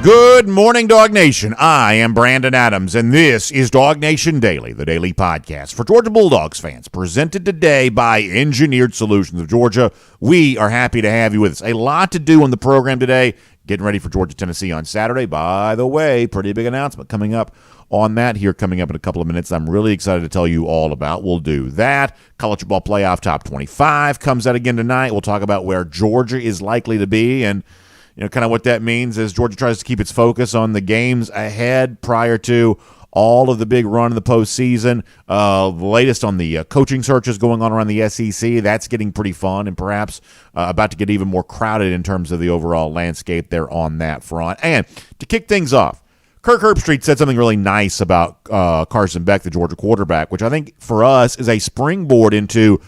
Good morning, Dog Nation. I am Brandon Adams, and this is DawgNation Daily, the daily podcast for Georgia Bulldogs fans, presented today by Engineered Solutions of Georgia. We are happy to have you with us. A lot to do on the program today. Getting ready for Georgia, Tennessee on Saturday. By the way, pretty big announcement coming up on that here coming up in a couple of minutes. I'm really excited to tell you all about. We'll do that. College football playoff top 25 comes out again tonight. We'll talk about where Georgia is likely to be and kind of what that means as Georgia tries to keep its focus on the games ahead prior to all of the big run in the postseason. The latest on the coaching searches going on around the SEC. That's getting pretty fun and perhaps about to get even more crowded in terms of the overall landscape there on that front. And to kick things off, Kirk Herbstreit said something really nice about Carson Beck, the Georgia quarterback, which I think for us is a springboard into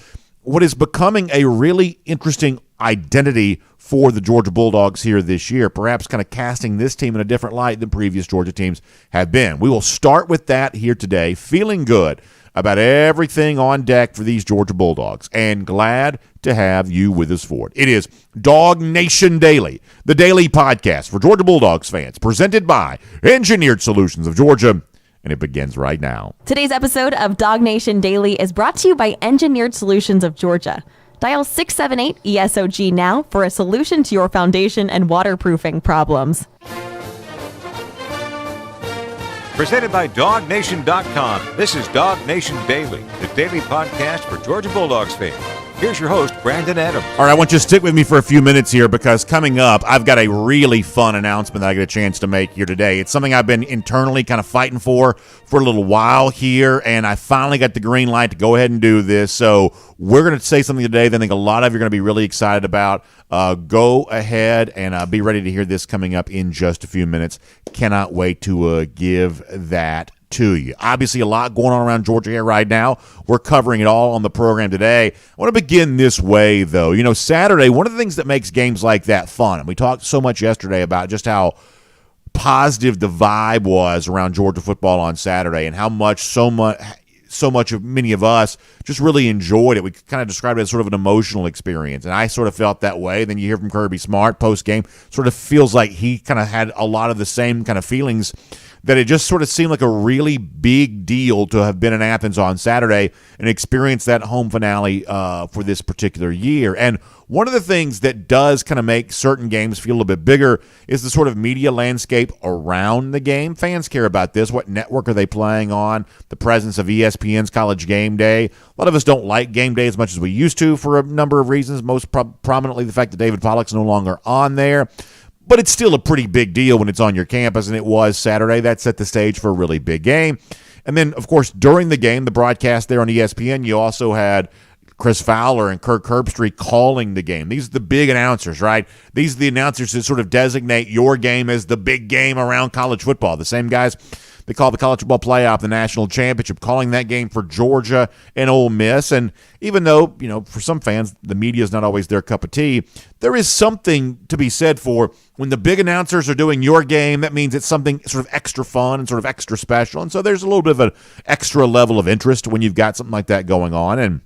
what is becoming a really interesting identity for the Georgia Bulldogs here this year, perhaps kind of casting this team in a different light than previous Georgia teams have been. We will start with that here today, feeling good about everything on deck for these Georgia Bulldogs, and glad to have you with us for it. It is DawgNation Daily, the daily podcast for Georgia Bulldogs fans, presented by Engineered Solutions of Georgia, and it begins right now. Today's episode of DawgNation Daily is brought to you by Engineered Solutions of Georgia. Dial 678-ESOG now for a solution to your foundation and waterproofing problems. Presented by DawgNation.com. This is DawgNation Daily, the daily podcast for Georgia Bulldogs fans. Here's your host, Brandon Adams. All right, I want you to stick with me for a few minutes here because coming up, I've got a really fun announcement that I get a chance to make here today. It's something I've been internally kind of fighting for a little while here, and I finally got the green light to go ahead and do this. So we're going to say something today that I think a lot of you are going to be really excited about. Go ahead and be ready to hear this coming up in just a few minutes. Cannot wait to give that to you. Obviously, a lot going on around Georgia here right now. We're covering it all on the program today. I want to begin this way, though. Saturday, one of the things that makes games like that fun, and we talked so much yesterday about just how positive the vibe was around Georgia football on Saturday and how many of us just really enjoyed it. We kind of described it as sort of an emotional experience, and I sort of felt that way. Then you hear from Kirby Smart post-game, sort of feels like he kind of had a lot of the same kind of feelings, that it just sort of seemed like a really big deal to have been in Athens on Saturday and experience that home finale for this particular year. And one of the things that does kind of make certain games feel a little bit bigger is the sort of media landscape around the game. Fans care about this. What network are they playing on? The presence of ESPN's College Game Day. A lot of us don't like game day as much as we used to for a number of reasons, most prominently the fact that David Pollock's no longer on there. But it's still a pretty big deal when it's on your campus, and it was Saturday. That set the stage for a really big game. And then, of course, during the game, the broadcast there on ESPN, you also had Chris Fowler and Kirk Herbstreit calling the game. These are the big announcers, right? These are the announcers that sort of designate your game as the big game around college football. The same guys they call the college football playoff, the national championship, calling that game for Georgia and Ole Miss. And even though, for some fans, the media is not always their cup of tea, there is something to be said for when the big announcers are doing your game. That means it's something sort of extra fun and sort of extra special. And so there's a little bit of an extra level of interest when you've got something like that going on. And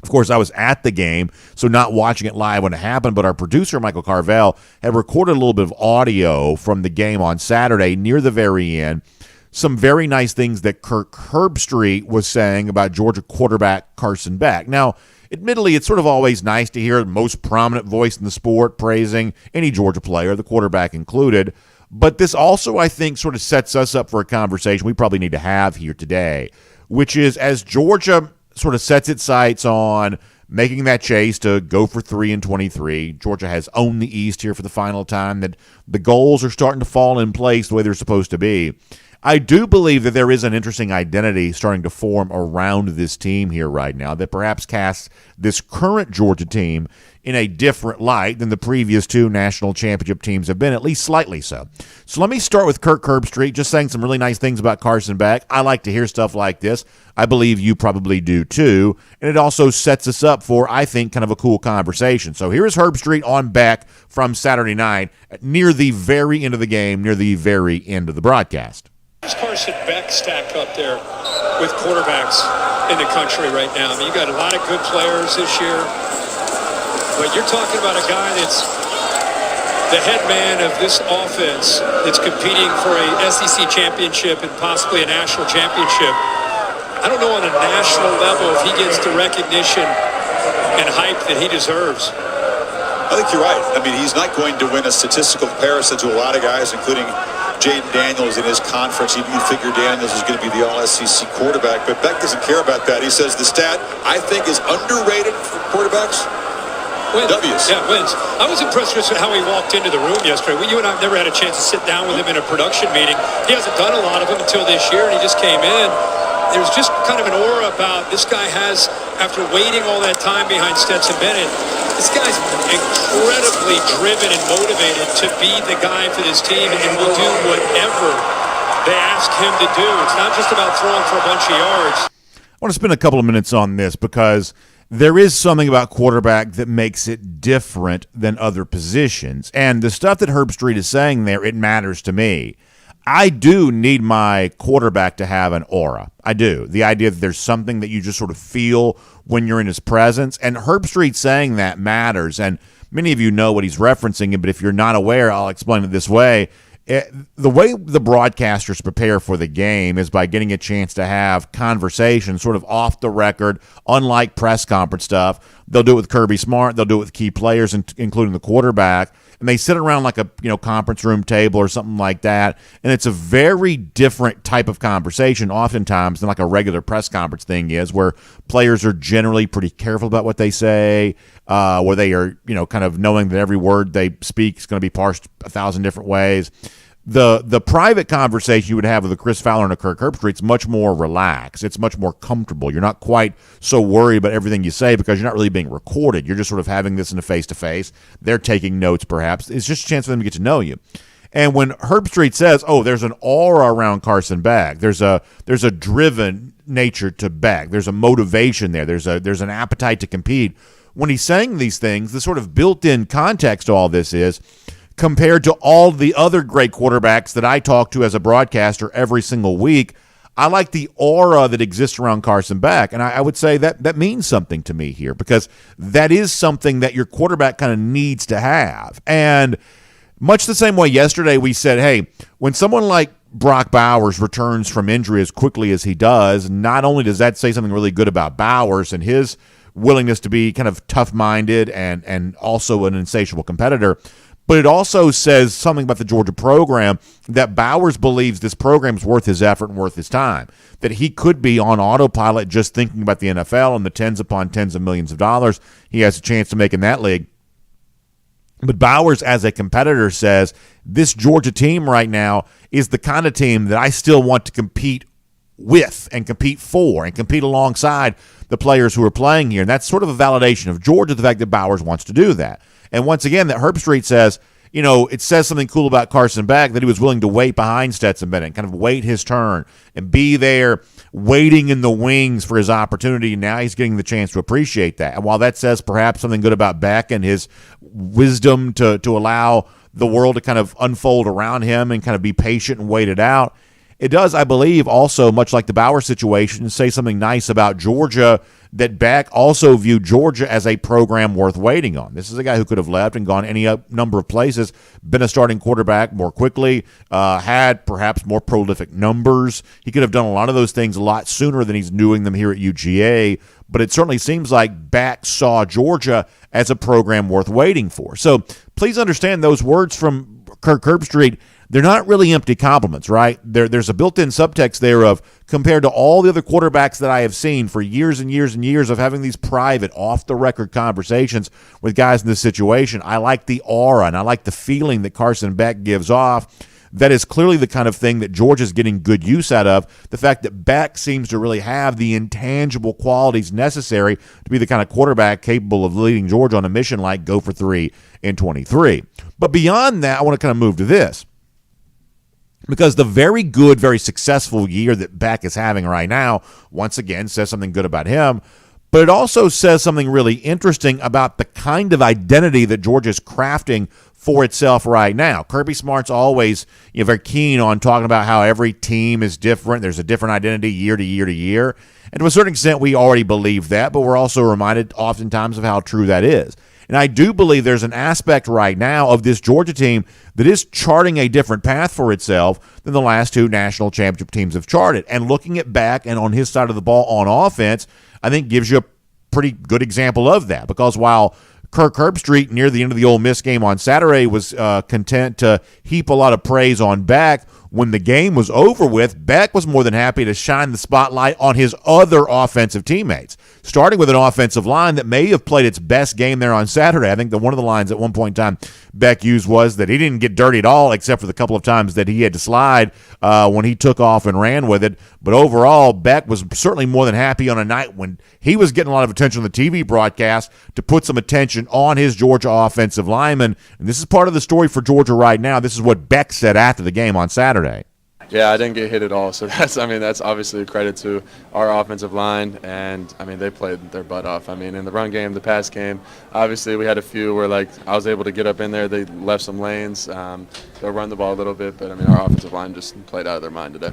of course, I was at the game, so not watching it live when it happened, but our producer, Michael Carvel, had recorded a little bit of audio from the game on Saturday near the very end. Some very nice things that Kirk Herbstreit was saying about Georgia quarterback Carson Beck. Now, admittedly, it's sort of always nice to hear the most prominent voice in the sport praising any Georgia player, the quarterback included. But this also, I think, sort of sets us up for a conversation we probably need to have here today, which is as Georgia sort of sets its sights on making that chase to go for 3-23. Georgia has owned the East here for the final time, that the goals are starting to fall in place the way they're supposed to be. I do believe that there is an interesting identity starting to form around this team here right now that perhaps casts this current Georgia team in a different light than the previous two national championship teams have been, at least slightly so. So let me start with Kirk Herbstreit, just saying some really nice things about Carson Beck. I like to hear stuff like this. I believe you probably do too. And it also sets us up for, I think, kind of a cool conversation. So here is Herbstreit on Beck from Saturday night near the very end of the game, near the very end of the broadcast. Does Carson Beck stack up there with quarterbacks in the country right now? I mean, you got a lot of good players this year, but you're talking about a guy that's the head man of this offense that's competing for a SEC championship and possibly a national championship, I don't know on a national level if he gets the recognition and hype that he deserves. I think you're right. I mean, he's not going to win a statistical comparison to a lot of guys, including Jaden Daniels in his conference. You figure Daniels is going to be the all-SEC quarterback, but Beck doesn't care about that. He says the stat, I think, is underrated for quarterbacks. Wins. W's. Yeah, wins. I was impressed with how he walked into the room yesterday. You and I have never had a chance to sit down with him in a production meeting. He hasn't done a lot of them until this year, and he just came in. There's just kind of an aura about this guy has, after waiting all that time behind Stetson Bennett, this guy's incredibly driven and motivated to be the guy for this team and will do whatever they ask him to do. It's not just about throwing for a bunch of yards. I want to spend a couple of minutes on this because there is something about quarterback that makes it different than other positions. And the stuff that Herbstreit is saying there, it matters to me. I do need my quarterback to have an aura. I do. The idea that there's something that you just sort of feel when you're in his presence. And Herbstreit saying that matters. And many of you know what he's referencing, but if you're not aware, I'll explain it this way. The way the broadcasters prepare for the game is by getting a chance to have conversations sort of off the record, unlike press conference stuff. They'll do it with Kirby Smart. They'll do it with key players, including the quarterback. And they sit around like a conference room table or something like that. And it's a very different type of conversation oftentimes than like a regular press conference thing is, where players are generally pretty careful about what they say, where they are, kind of knowing that every word they speak is going to be parsed 1,000 different ways. The private conversation you would have with a Chris Fowler and a Kirk Herbstreit is much more relaxed. It's much more comfortable. You're not quite so worried about everything you say because you're not really being recorded. You're just sort of having this in a face-to-face. They're taking notes, perhaps. It's just a chance for them to get to know you. And when Herbstreit says, "Oh, there's an aura around Carson Beck. There's a driven nature to Beck. There's a motivation there. There's an appetite to compete." When he's saying these things, the sort of built-in context to all this is, compared to all the other great quarterbacks that I talk to as a broadcaster every single week, I like the aura that exists around Carson Beck. And I would say that means something to me here, because that is something that your quarterback kind of needs to have. And much the same way yesterday we said, hey, when someone like Brock Bowers returns from injury as quickly as he does, not only does that say something really good about Bowers and his willingness to be kind of tough-minded and also an insatiable competitor, but it also says something about the Georgia program, that Bowers believes this program's worth his effort and worth his time, that he could be on autopilot just thinking about the NFL and the tens upon tens of millions of dollars he has a chance to make in that league. But Bowers, as a competitor, says this Georgia team right now is the kind of team that I still want to compete with and compete for and compete alongside the players who are playing here. And that's sort of a validation of Georgia, the fact that Bowers wants to do that. And once again, that Herbstreit says, it says something cool about Carson Beck, that he was willing to wait behind Stetson Bennett, kind of wait his turn and be there waiting in the wings for his opportunity. And now he's getting the chance to appreciate that. And while that says perhaps something good about Beck and his wisdom to allow the world to kind of unfold around him and kind of be patient and wait it out, it does, I believe, also, much like the Bowers situation, say something nice about Georgia, that Beck also viewed Georgia as a program worth waiting on. This is a guy who could have left and gone any number of places, been a starting quarterback more quickly, had perhaps more prolific numbers. He could have done a lot of those things a lot sooner than he's doing them here at UGA, but it certainly seems like Beck saw Georgia as a program worth waiting for. So please understand those words from Kirk Herbstreit, they're not really empty compliments, right? There's a built-in subtext there of, compared to all the other quarterbacks that I have seen for years and years and years of having these private, off-the-record conversations with guys in this situation, I like the aura and I like the feeling that Carson Beck gives off. That is clearly the kind of thing that Georgia's getting good use out of. The fact that Beck seems to really have the intangible qualities necessary to be the kind of quarterback capable of leading Georgia on a mission like go for 3 in 23. But beyond that, I want to kind of move to this. Because the very good, very successful year that Beck is having right now, once again, says something good about him. But it also says something really interesting about the kind of identity that Georgia is crafting for itself right now. Kirby Smart's always very keen on talking about how every team is different. There's a different identity year to year to year. And to a certain extent, we already believe that, but we're also reminded oftentimes of how true that is. And I do believe there's an aspect right now of this Georgia team that is charting a different path for itself than the last two national championship teams have charted. And looking at Beck and on his side of the ball on offense, I think gives you a pretty good example of that. Because while Kirk Herbstreit near the end of the Ole Miss game on Saturday was content to heap a lot of praise on Beck, when the game was over with, Beck was more than happy to shine the spotlight on his other offensive teammates, starting with an offensive line that may have played its best game there on Saturday. I think that one of the lines at one point in time Beck used was that he didn't get dirty at all except for the couple of times that he had to slide when he took off and ran with it. But overall, Beck was certainly more than happy on a night when he was getting a lot of attention on the TV broadcast to put some attention on his Georgia offensive lineman. And this is part of the story for Georgia right now. This is what Beck said after the game on Saturday. Yeah, I didn't get hit at all, so that's obviously a credit to our offensive line, and they played their butt off. In the run game, the pass game, obviously we had a few where I was able to get up in there. They left some lanes, they'll run the ball a little bit, but our offensive line just played out of their mind today.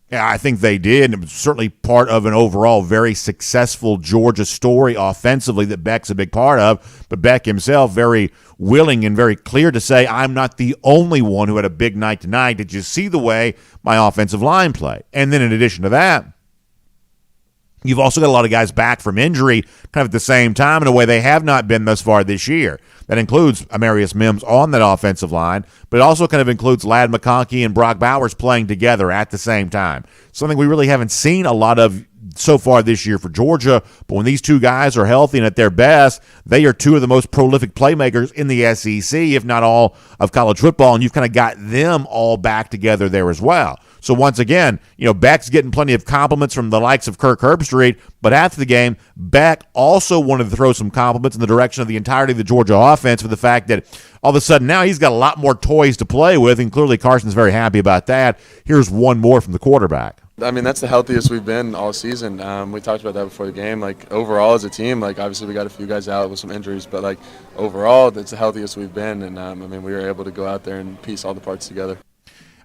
Yeah, I think they did. It was certainly part of an overall very successful Georgia story offensively that Beck's a big part of. But Beck himself very willing and very clear to say, I'm not the only one who had a big night tonight. Did you see the way my offensive line played? And then in addition to that, you've also got a lot of guys back from injury kind of at the same time in a way they have not been thus far this year. That includes Amarius Mims on that offensive line, but it also kind of includes Ladd McConkey and Brock Bowers playing together at the same time. Something we really haven't seen a lot of so far this year for Georgia, but when these two guys are healthy and at their best, they are two of the most prolific playmakers in the SEC, if not all of college football, and you've kind of got them all back together there as well. So once again, Beck's getting plenty of compliments from the likes of Kirk Herbstreit, but after the game, Beck also wanted to throw some compliments in the direction of the entirety of the Georgia offense for the fact that all of a sudden now he's got a lot more toys to play with, and clearly Carson's very happy about that. Here's one more from the quarterback. That's the healthiest we've been all season. We talked about that before the game. Overall as a team, obviously we got a few guys out with some injuries, but overall, that's the healthiest we've been, and we were able to go out there and piece all the parts together.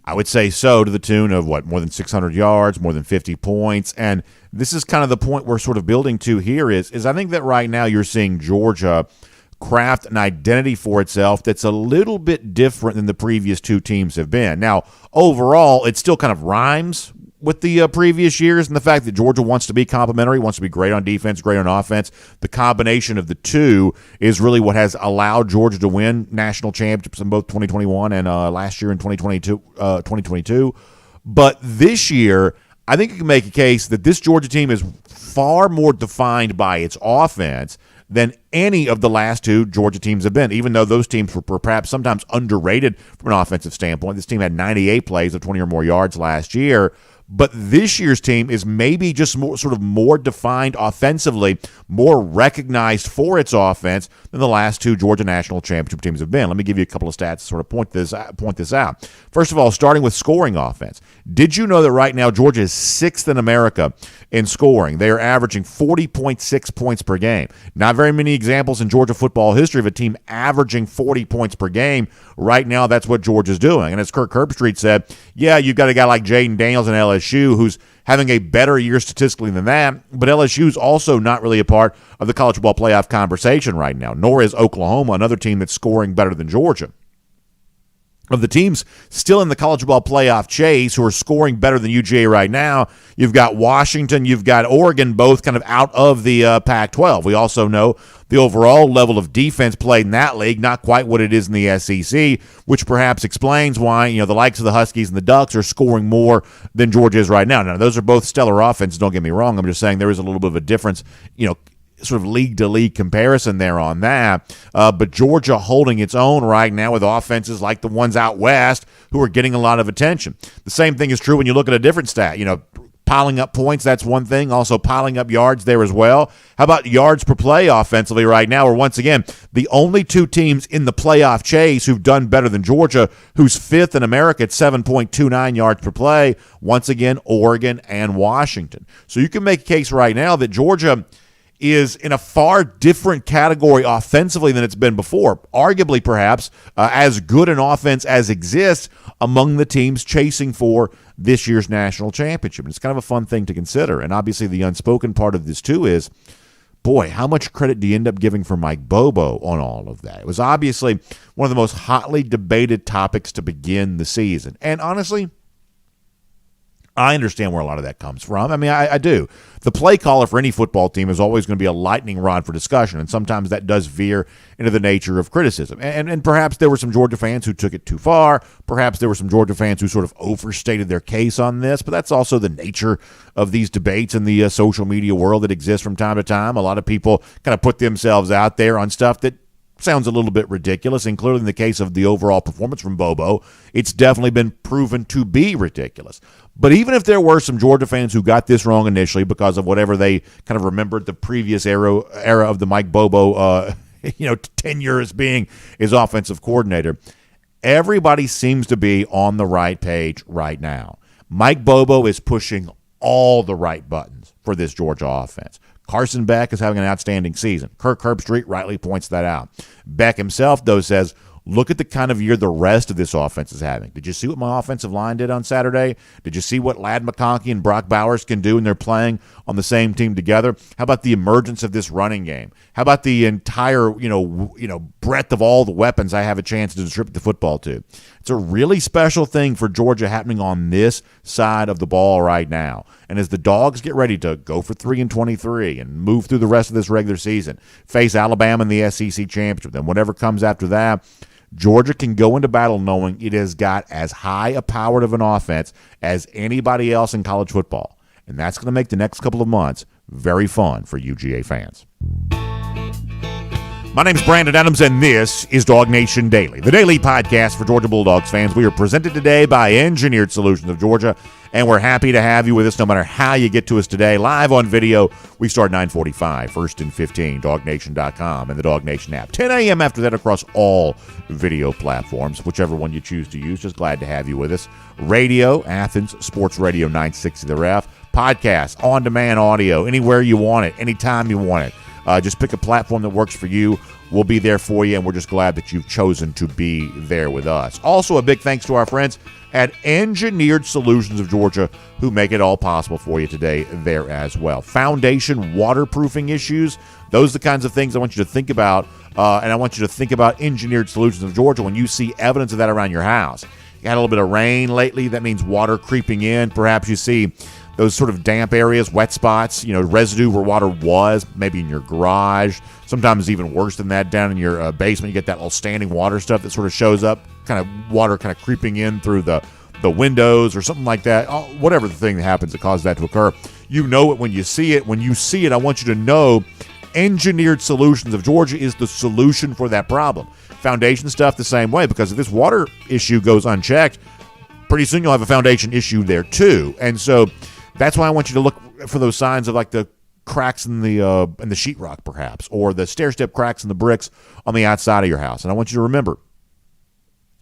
I would say so, to the tune of, more than 600 yards, more than 50 points. And this is kind of the point we're sort of building to here is I think that right now you're seeing Georgia craft an identity for itself that's a little bit different than the previous two teams have been. Now, overall, it still kind of rhymes with the previous years and the fact that Georgia wants to be complementary, wants to be great on defense, great on offense. The combination of the two is really what has allowed Georgia to win national championships in both 2021 and last year in 2022. But this year, I think you can make a case that this Georgia team is far more defined by its offense than any of the last two Georgia teams have been, even though those teams were perhaps sometimes underrated from an offensive standpoint. This team had 98 plays of 20 or more yards last year. But this year's team is maybe just more defined offensively, more recognized for its offense than the last two Georgia national championship teams have been. Let me give you a couple of stats to sort of point this out. First of all, starting with scoring offense. Did you know that right now Georgia is sixth in America in scoring? They are averaging 40.6 points per game. Not very many examples in Georgia football history of a team averaging 40 points per game. Right now, that's what Georgia's doing. And as Kirk Herbstreit said, yeah, you've got a guy like Jaden Daniels in LSU who's having a better year statistically than that, but LSU's also not really a part of the college football playoff conversation right now, nor is Oklahoma, another team that's scoring better than Georgia. Of the teams still in the college football playoff chase who are scoring better than UGA right now, you've got Washington, you've got Oregon, both kind of out of the Pac-12. We also know the overall level of defense played in that league, not quite what it is in the SEC, which perhaps explains why the likes of the Huskies and the Ducks are scoring more than Georgia is right now. Now, those are both stellar offenses, don't get me wrong. I'm just saying there is a little bit of a difference, sort of league-to-league comparison there on that. But Georgia holding its own right now with offenses like the ones out west who are getting a lot of attention. The same thing is true when you look at a different stat. Piling up points, that's one thing. Also piling up yards there as well. How about yards per play offensively right now? We're once again the only two teams in the playoff chase who've done better than Georgia, who's fifth in America at 7.29 yards per play. Once again, Oregon and Washington. So you can make a case right now that Georgia is in a far different category offensively than it's been before. Arguably, perhaps, as good an offense as exists among the teams chasing for this year's national championship. And it's kind of a fun thing to consider. And obviously the unspoken part of this, too, is boy, how much credit do you end up giving for Mike Bobo on all of that? It was obviously one of the most hotly debated topics to begin the season. And honestly, I understand where a lot of that comes from. I mean, I do. The play caller for any football team is always going to be a lightning rod for discussion, and sometimes that does veer into the nature of criticism. And perhaps there were some Georgia fans who took it too far. Perhaps there were some Georgia fans who sort of overstated their case on this, but that's also the nature of these debates in the social media world that exists from time to time. A lot of people kind of put themselves out there on stuff that sounds a little bit ridiculous, and clearly in the case of the overall performance from Bobo, it's definitely been proven to be ridiculous. But even if there were some Georgia fans who got this wrong initially because of whatever they kind of remembered the previous era of the Mike Bobo tenure as being his offensive coordinator, everybody seems to be on the right page right now. Mike Bobo is pushing all the right buttons for this Georgia offense. Carson Beck is having an outstanding season. Kirk Herbstreit rightly points that out. Beck himself, though, says, look at the kind of year the rest of this offense is having. Did you see what my offensive line did on Saturday? Did you see what Ladd McConkey and Brock Bowers can do when they're playing on the same team together? How about the emergence of this running game? How about the entire, breadth of all the weapons I have a chance to distribute the football to? It's a really special thing for Georgia happening on this side of the ball right now. And as the Dogs get ready to go for 3-23 and move through the rest of this regular season, face Alabama in the SEC championship, then whatever comes after that, Georgia can go into battle knowing it has got as high a powered of an offense as anybody else in college football. And that's going to make the next couple of months very fun for UGA fans. My name is Brandon Adams, and this is DawgNation Daily, the daily podcast for Georgia Bulldogs fans. We are presented today by Engineered Solutions of Georgia, and we're happy to have you with us no matter how you get to us today. Live on video, we start 9:45, 1st and 15, DawgNation.com and the DawgNation app. 10 a.m. after that across all video platforms, whichever one you choose to use. Just glad to have you with us. Radio, Athens, Sports Radio 960 The Ref. Podcast, on-demand audio, anywhere you want it, anytime you want it. Just pick a platform that works for you. We'll be there for you, and we're just glad that you've chosen to be there with us. Also, a big thanks to our friends at Engineered Solutions of Georgia, who make it all possible for you today there as well. Foundation waterproofing issues, those are the kinds of things I want you to think about, and I want you to think about Engineered Solutions of Georgia when you see evidence of that around your house. You had a little bit of rain lately. That means water creeping in. Perhaps you see those sort of damp areas, wet spots, residue where water was, maybe in your garage. Sometimes even worse than that, down in your basement, you get that little standing water stuff that sort of shows up, kind of water kind of creeping in through the windows or something like that. Whatever the thing that happens that causes that to occur. You know it when you see it. When you see it, I want you to know Engineered Solutions of Georgia is the solution for that problem. Foundation stuff the same way, because if this water issue goes unchecked, pretty soon you'll have a foundation issue there too. And so that's why I want you to look for those signs of like the cracks in the sheetrock, perhaps, or the stair-step cracks in the bricks on the outside of your house. And I want you to remember,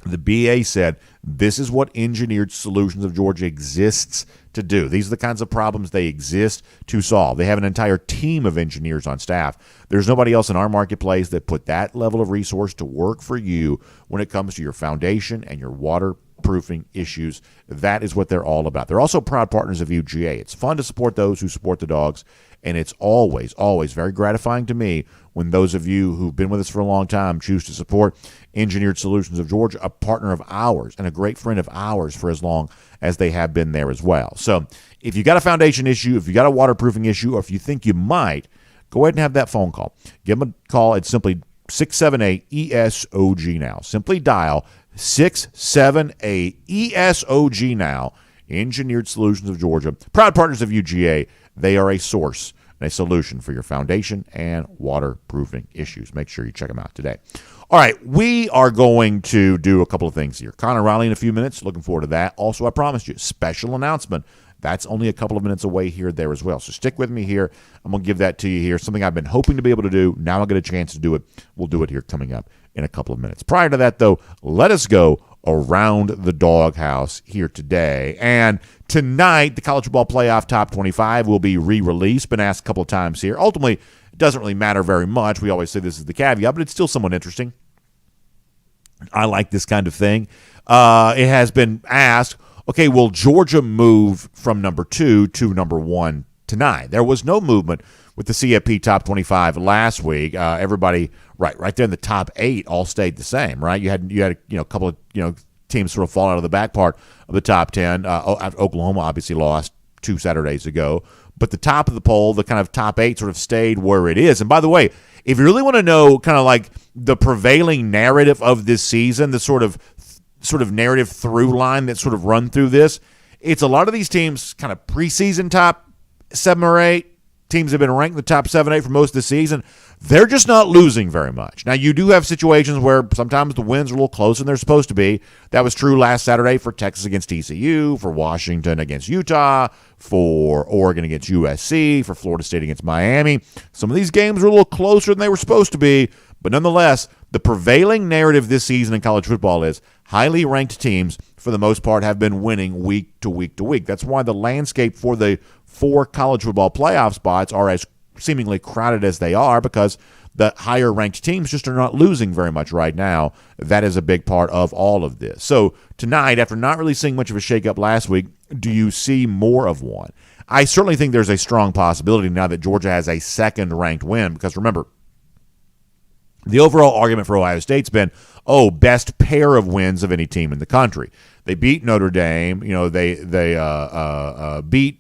the BA said this is what Engineered Solutions of Georgia exists to do. These are the kinds of problems they exist to solve. They have an entire team of engineers on staff. There's nobody else in our marketplace that put that level of resource to work for you when it comes to your foundation and your waterproofing issues. That is what they're all about. They're also proud partners of UGA. It's fun to support those who support the Dogs, and it's always, always very gratifying to me when those of you who've been with us for a long time choose to support Engineered Solutions of Georgia, a partner of ours and a great friend of ours for as long as they have been there as well. So if you got a foundation issue, if you got a waterproofing issue, or if you think you might, go ahead and have that phone call. Give them a call at simply 678-ESOG now. Simply dial 678-ESOG now. Engineered Solutions of Georgia, proud partners of UGA. They are a source and a solution for your foundation and waterproofing issues. Make sure you check them out today. All right, we are going to do a couple of things here. Connor Riley in a few minutes. Looking forward to that. Also, I promised you, special announcement. That's only a couple of minutes away here, there as well. So stick with me here. I'm going to give that to you here. Something I've been hoping to be able to do. Now I get a chance to do it. We'll do it here coming up in a couple of minutes. Prior to that, though, let us go around the doghouse here today. And tonight, the College Football Playoff Top 25 will be re-released. Been asked a couple of times here. Ultimately, it doesn't really matter very much. We always say this is the caveat, but it's still somewhat interesting. I like this kind of thing. It has been asked, okay, will Georgia move from number 2 to number 1 tonight? There was no movement with the CFP top 25 last week. Everybody right there in the top 8 all stayed the same, right? You had a couple of teams sort of fall out of the back part of the top 10. Oklahoma obviously lost 2 Saturdays ago, but the top of the poll, the kind of top 8, sort of stayed where it is. And by the way, if you really want to know kind of like the prevailing narrative of this season, the sort of narrative through line that sort of run through this, it's a lot of these teams kind of preseason top 7 or 8. Teams have been ranked in the top 7, 8 for most of the season. They're just not losing very much. Now, you do have situations where sometimes the wins are a little closer than they're supposed to be. That was true last Saturday for Texas against TCU, for Washington against Utah, for Oregon against USC, for Florida State against Miami. Some of these games were a little closer than they were supposed to be, but nonetheless, the prevailing narrative this season in college football is highly ranked teams, for the most part, have been winning week to week to week. That's why the landscape for the 4 college football playoff spots are as seemingly crowded as they are, because the higher ranked teams just are not losing very much right now. That is a big part of all of this. So tonight, after not really seeing much of a shakeup last week, do you see more of one? I certainly think there's a strong possibility now that Georgia has a second ranked win, because remember, the overall argument for Ohio State's been, best pair of wins of any team in the country. They beat Notre Dame. They beat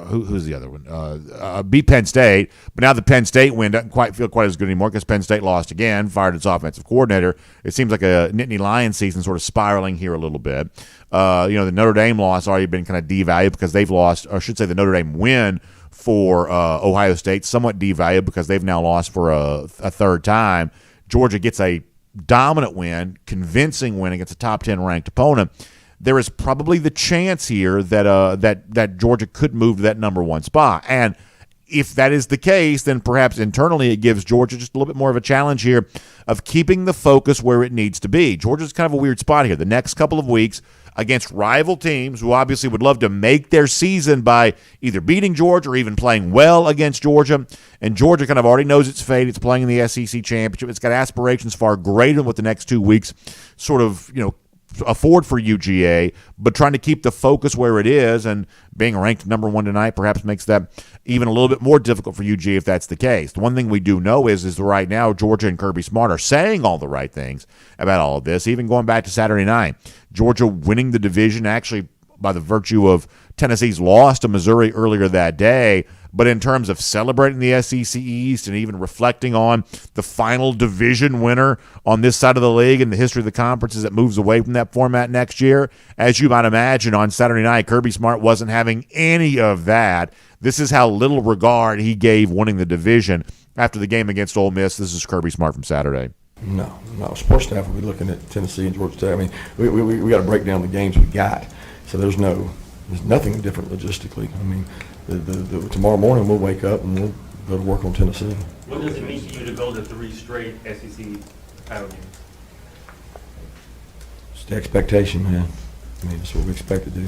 who's the other one? Beat Penn State. But now the Penn State win doesn't quite feel quite as good anymore because Penn State lost again, fired its offensive coordinator. It seems like a Nittany Lions season sort of spiraling here a little bit. The Notre Dame loss already been kind of devalued because they've lost, or I should say the Notre Dame win for Ohio State somewhat devalued because they've now lost for a third time. Georgia gets a dominant win, convincing win against a top 10 ranked opponent. There is probably the chance here that Georgia could move to that number 1 spot. And if that is the case, then perhaps internally it gives Georgia just a little bit more of a challenge here of keeping the focus where it needs to be. Georgia's kind of a weird spot here. The next couple of weeks against rival teams who obviously would love to make their season by either beating Georgia or even playing well against Georgia. And Georgia kind of already knows its fate. It's playing in the SEC championship. It's got aspirations far greater than what the next 2 weeks sort of, afford for UGA, but trying to keep the focus where it is, and being ranked number 1 tonight perhaps makes that even a little bit more difficult for UGA if that's the case. The one thing we do know is right now Georgia and Kirby Smart are saying all the right things about all of this, even going back to Saturday night. Georgia winning the division actually by the virtue of Tennessee's loss to Missouri earlier that day. But in terms of celebrating the SEC East and even reflecting on the final division winner on this side of the league in the history of the conferences that moves away from that format next year, as you might imagine, on Saturday night, Kirby Smart wasn't having any of that. This is how little regard he gave winning the division after the game against Ole Miss. This is Kirby Smart from Saturday. No. Sports staff will be looking at Tennessee and Georgia State. I mean, we got to break down the games we got. So there's nothing different logistically. I mean, tomorrow morning we'll wake up and we'll go to work on Tennessee. What does it mean to you to go to 3 straight SEC title games? It's the expectation, man. I mean, that's what we expect to do.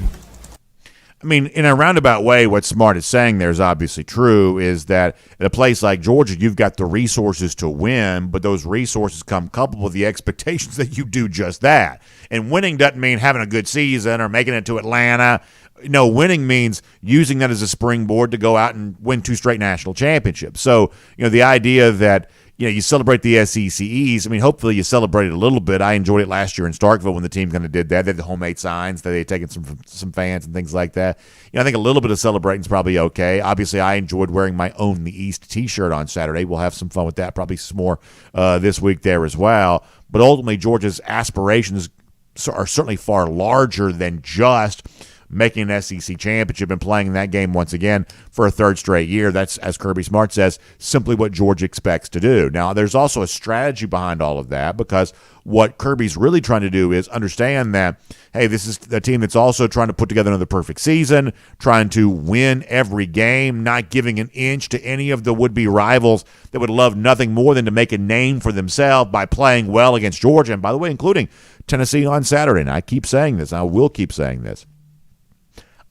I mean, in a roundabout way, what Smart is saying there is obviously true, is that at a place like Georgia, you've got the resources to win, but those resources come coupled with the expectations that you do just that. And winning doesn't mean having a good season or making it to Atlanta. No, winning means using that as a springboard to go out and win 2 straight national championships. So, the idea that, you celebrate the SEC East. I mean, hopefully you celebrate it a little bit. I enjoyed it last year in Starkville when the team kind of did that. They had the homemade signs that they had taken some fans and things like that. I think a little bit of celebrating is probably okay. Obviously, I enjoyed wearing my Own the East t-shirt on Saturday. We'll have some fun with that, probably some more this week there as well. But ultimately, Georgia's aspirations are certainly far larger than just making an SEC championship and playing in that game once again for a 3rd straight year. That's, as Kirby Smart says, simply what Georgia expects to do. Now, there's also a strategy behind all of that, because what Kirby's really trying to do is understand that, hey, this is a team that's also trying to put together another perfect season, trying to win every game, not giving an inch to any of the would-be rivals that would love nothing more than to make a name for themselves by playing well against Georgia, and by the way, including Tennessee on Saturday. And I keep saying this, and I will keep saying this.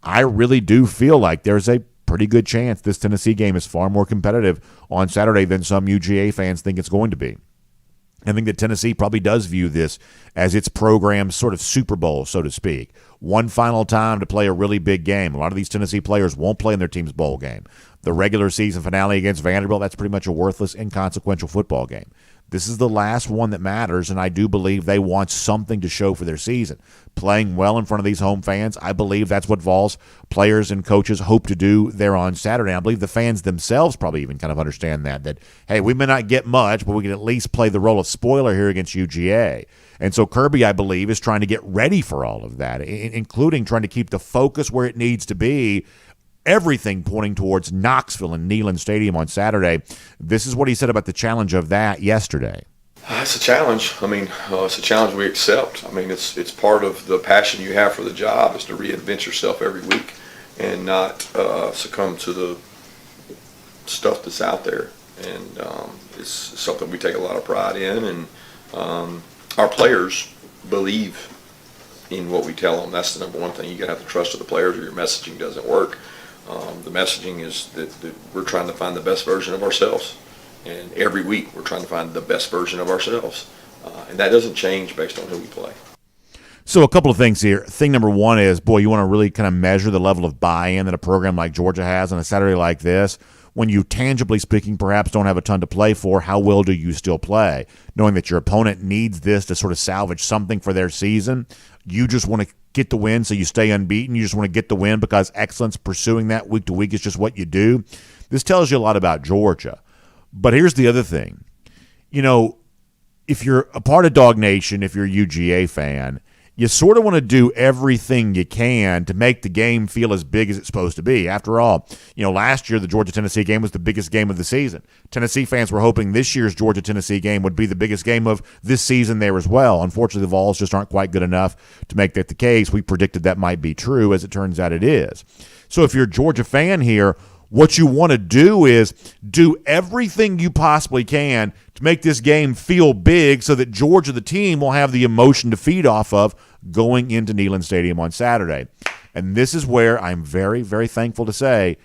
I really do feel like there's a pretty good chance this Tennessee game is far more competitive on Saturday than some UGA fans think it's going to be. I think that Tennessee probably does view this as its program's sort of Super Bowl, so to speak. one final time to play a really big game. A lot of these Tennessee players won't play in their team's bowl game. The regular season finale against Vanderbilt, that's pretty much a worthless, inconsequential football game. This is the last one that matters, and I do believe they want something to show for their season. Playing well in front of these home fans, I believe that's what Vols players and coaches hope to do there on Saturday. I believe the fans themselves probably even kind of understand that, hey, we may not get much, but we can at least play the role of spoiler here against UGA. And so Kirby, I believe, is trying to get ready for all of that, including trying to keep the focus where it needs to be. Everything pointing towards Knoxville and Neyland Stadium on Saturday. This is what he said about the challenge of that yesterday. It's a challenge. I mean, it's a challenge we accept. I mean, it's part of the passion you have for the job is to reinvent yourself every week and not succumb to the stuff that's out there. And it's something we take a lot of pride in. And our players believe in what we tell them. That's the number one thing. You gotta have the trust of the players or your messaging doesn't work. The messaging is that we're trying to find the best version of ourselves. And every week we're trying to find the best version of ourselves. And that doesn't change based on who we play. So a couple of things here. Thing number one is, boy, you want to really kind of measure the level of buy-in that a program like Georgia has on a Saturday like this. When you, tangibly speaking, perhaps don't have a ton to play for, how well do you still play? Knowing that your opponent needs this to sort of salvage something for their season, you just want to get the win so you stay unbeaten. You just want to get the win because excellence, pursuing that week to week is just what you do. This tells you a lot about Georgia. But here's the other thing. You know, if you're a part of DawgNation, if you're a UGA fan, you sort of want to do everything you can to make the game feel as big as it's supposed to be. After all, you know, last year the Georgia-Tennessee game was the biggest game of the season. Tennessee fans were hoping this year's Georgia-Tennessee game would be the biggest game of this season there as well. Unfortunately, the Vols just aren't quite good enough to make that the case. We predicted that might be true. As it turns out, it is. So if you're a Georgia fan here, what you want to do is do everything you possibly can to make this game feel big so that Georgia, the team, will have the emotion to feed off of going into Neyland Stadium on Saturday. And this is where I'm very, very thankful to say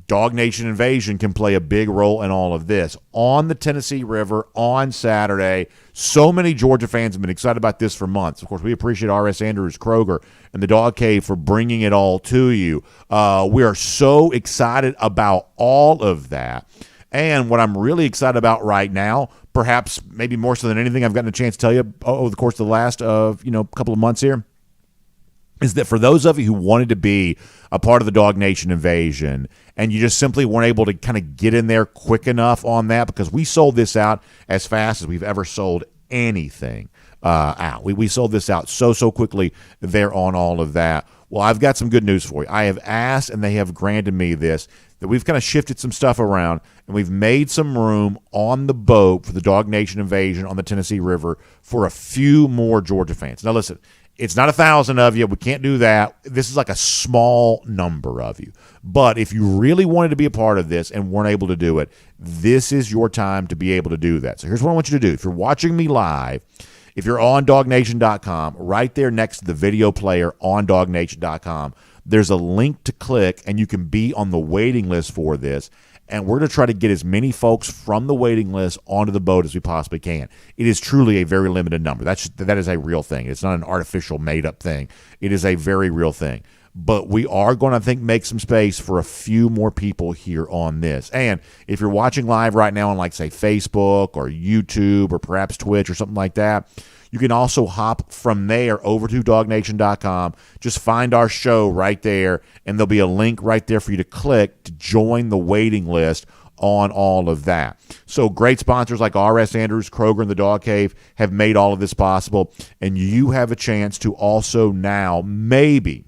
DawgNation Invasion can play a big role in all of this. On the Tennessee River on Saturday, so many Georgia fans have been excited about this for months. Of course, we appreciate R.S. Andrews Kroger and the Dog Cave for bringing it all to you. We are so excited about all of that. And what I'm really excited about right now, perhaps maybe more so than anything I've gotten a chance to tell you over the course of the last couple of months here, is that for those of you who wanted to be a part of the DawgNation Invasion and you just simply weren't able to kind of get in there quick enough on that, because we sold this out as fast as we've ever sold anything out. We sold this out so quickly there on all of that. Well, I've got some good news for you. I have asked, and they have granted me this, that we've kind of shifted some stuff around, and we've made some room on the boat for the DawgNation Invasion on the Tennessee River for a few more Georgia fans. Now, listen, it's not 1,000 of you. We can't do that. This is like a small number of you. But if you really wanted to be a part of this and weren't able to do it, this is your time to be able to do that. So here's what I want you to do. If you're watching me live, if you're on DawgNation.com, right there next to the video player on DawgNation.com, there's a link to click, and you can be on the waiting list for this. And we're going to try to get as many folks from the waiting list onto the boat as we possibly can. It is truly a very limited number. That is a real thing. It's not an artificial, made-up thing. It is a very real thing. But we are going to, I think, make some space for a few more people here on this. And if you're watching live right now on, like, say, Facebook or YouTube or perhaps Twitch or something like that, you can also hop from there over to DawgNation.com. Just find our show right there, and there'll be a link right there for you to click to join the waiting list on all of that. So great sponsors like R.S. Andrews, Kroger, and the Dog Cave have made all of this possible, and you have a chance to also now maybe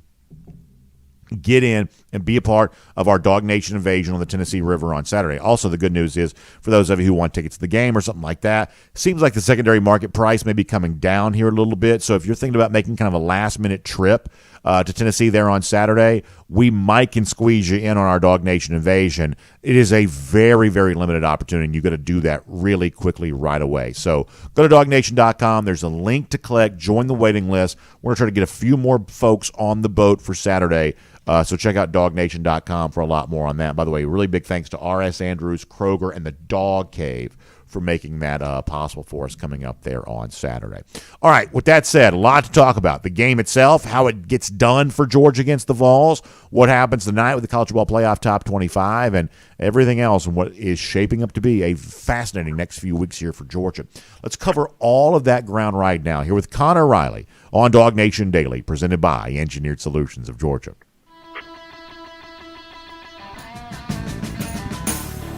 get in and be a part of our DawgNation Invasion on the Tennessee River on Saturday. Also, the good news is, for those of you who want tickets to the game or something like that, seems like the secondary market price may be coming down here a little bit. So if you're thinking about making kind of a last-minute trip to Tennessee there on Saturday, we might can squeeze you in on our DawgNation Invasion. It is a very, very limited opportunity, and you've got to do that really quickly right away. So go to DawgNation.com. There's a link to click. Join the waiting list. We're going to try to get a few more folks on the boat for Saturday. So check out DawgNation.com for a lot more on that. By the way, really big thanks to R.S. Andrews, Kroger, and the Dog Cave for making that possible for us coming up there on Saturday. All right, with that said, a lot to talk about. The game itself, how it gets done for Georgia against the Vols, what happens tonight with the College Football Playoff Top 25, and everything else, and what is shaping up to be a fascinating next few weeks here for Georgia. Let's cover all of that ground right now here with Connor Riley on DawgNation Daily, presented by Engineered Solutions of Georgia.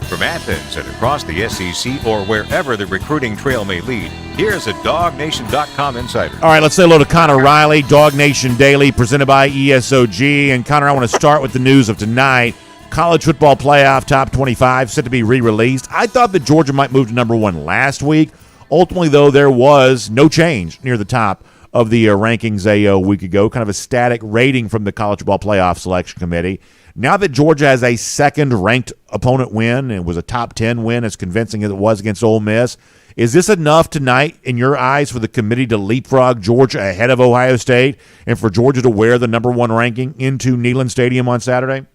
From Athens and across the SEC or wherever the recruiting trail may lead, here's a DawgNation.com insider. All right, let's say hello to Connor Riley, DawgNation Daily, presented by ESOG. And Connor, I want to start with the news of tonight. College Football Playoff Top 25 set to be re-released. I thought that Georgia might move to number one last week. Ultimately, though, there was no change near the top of the rankings a week ago, kind of a static rating from the College Football Playoff Selection Committee. Now that Georgia has a second-ranked opponent win, and it was a top 10 win as convincing as it was against Ole Miss, is this enough tonight, in your eyes, for the committee to leapfrog Georgia ahead of Ohio State and for Georgia to wear the number one ranking into Neyland Stadium on Saturday?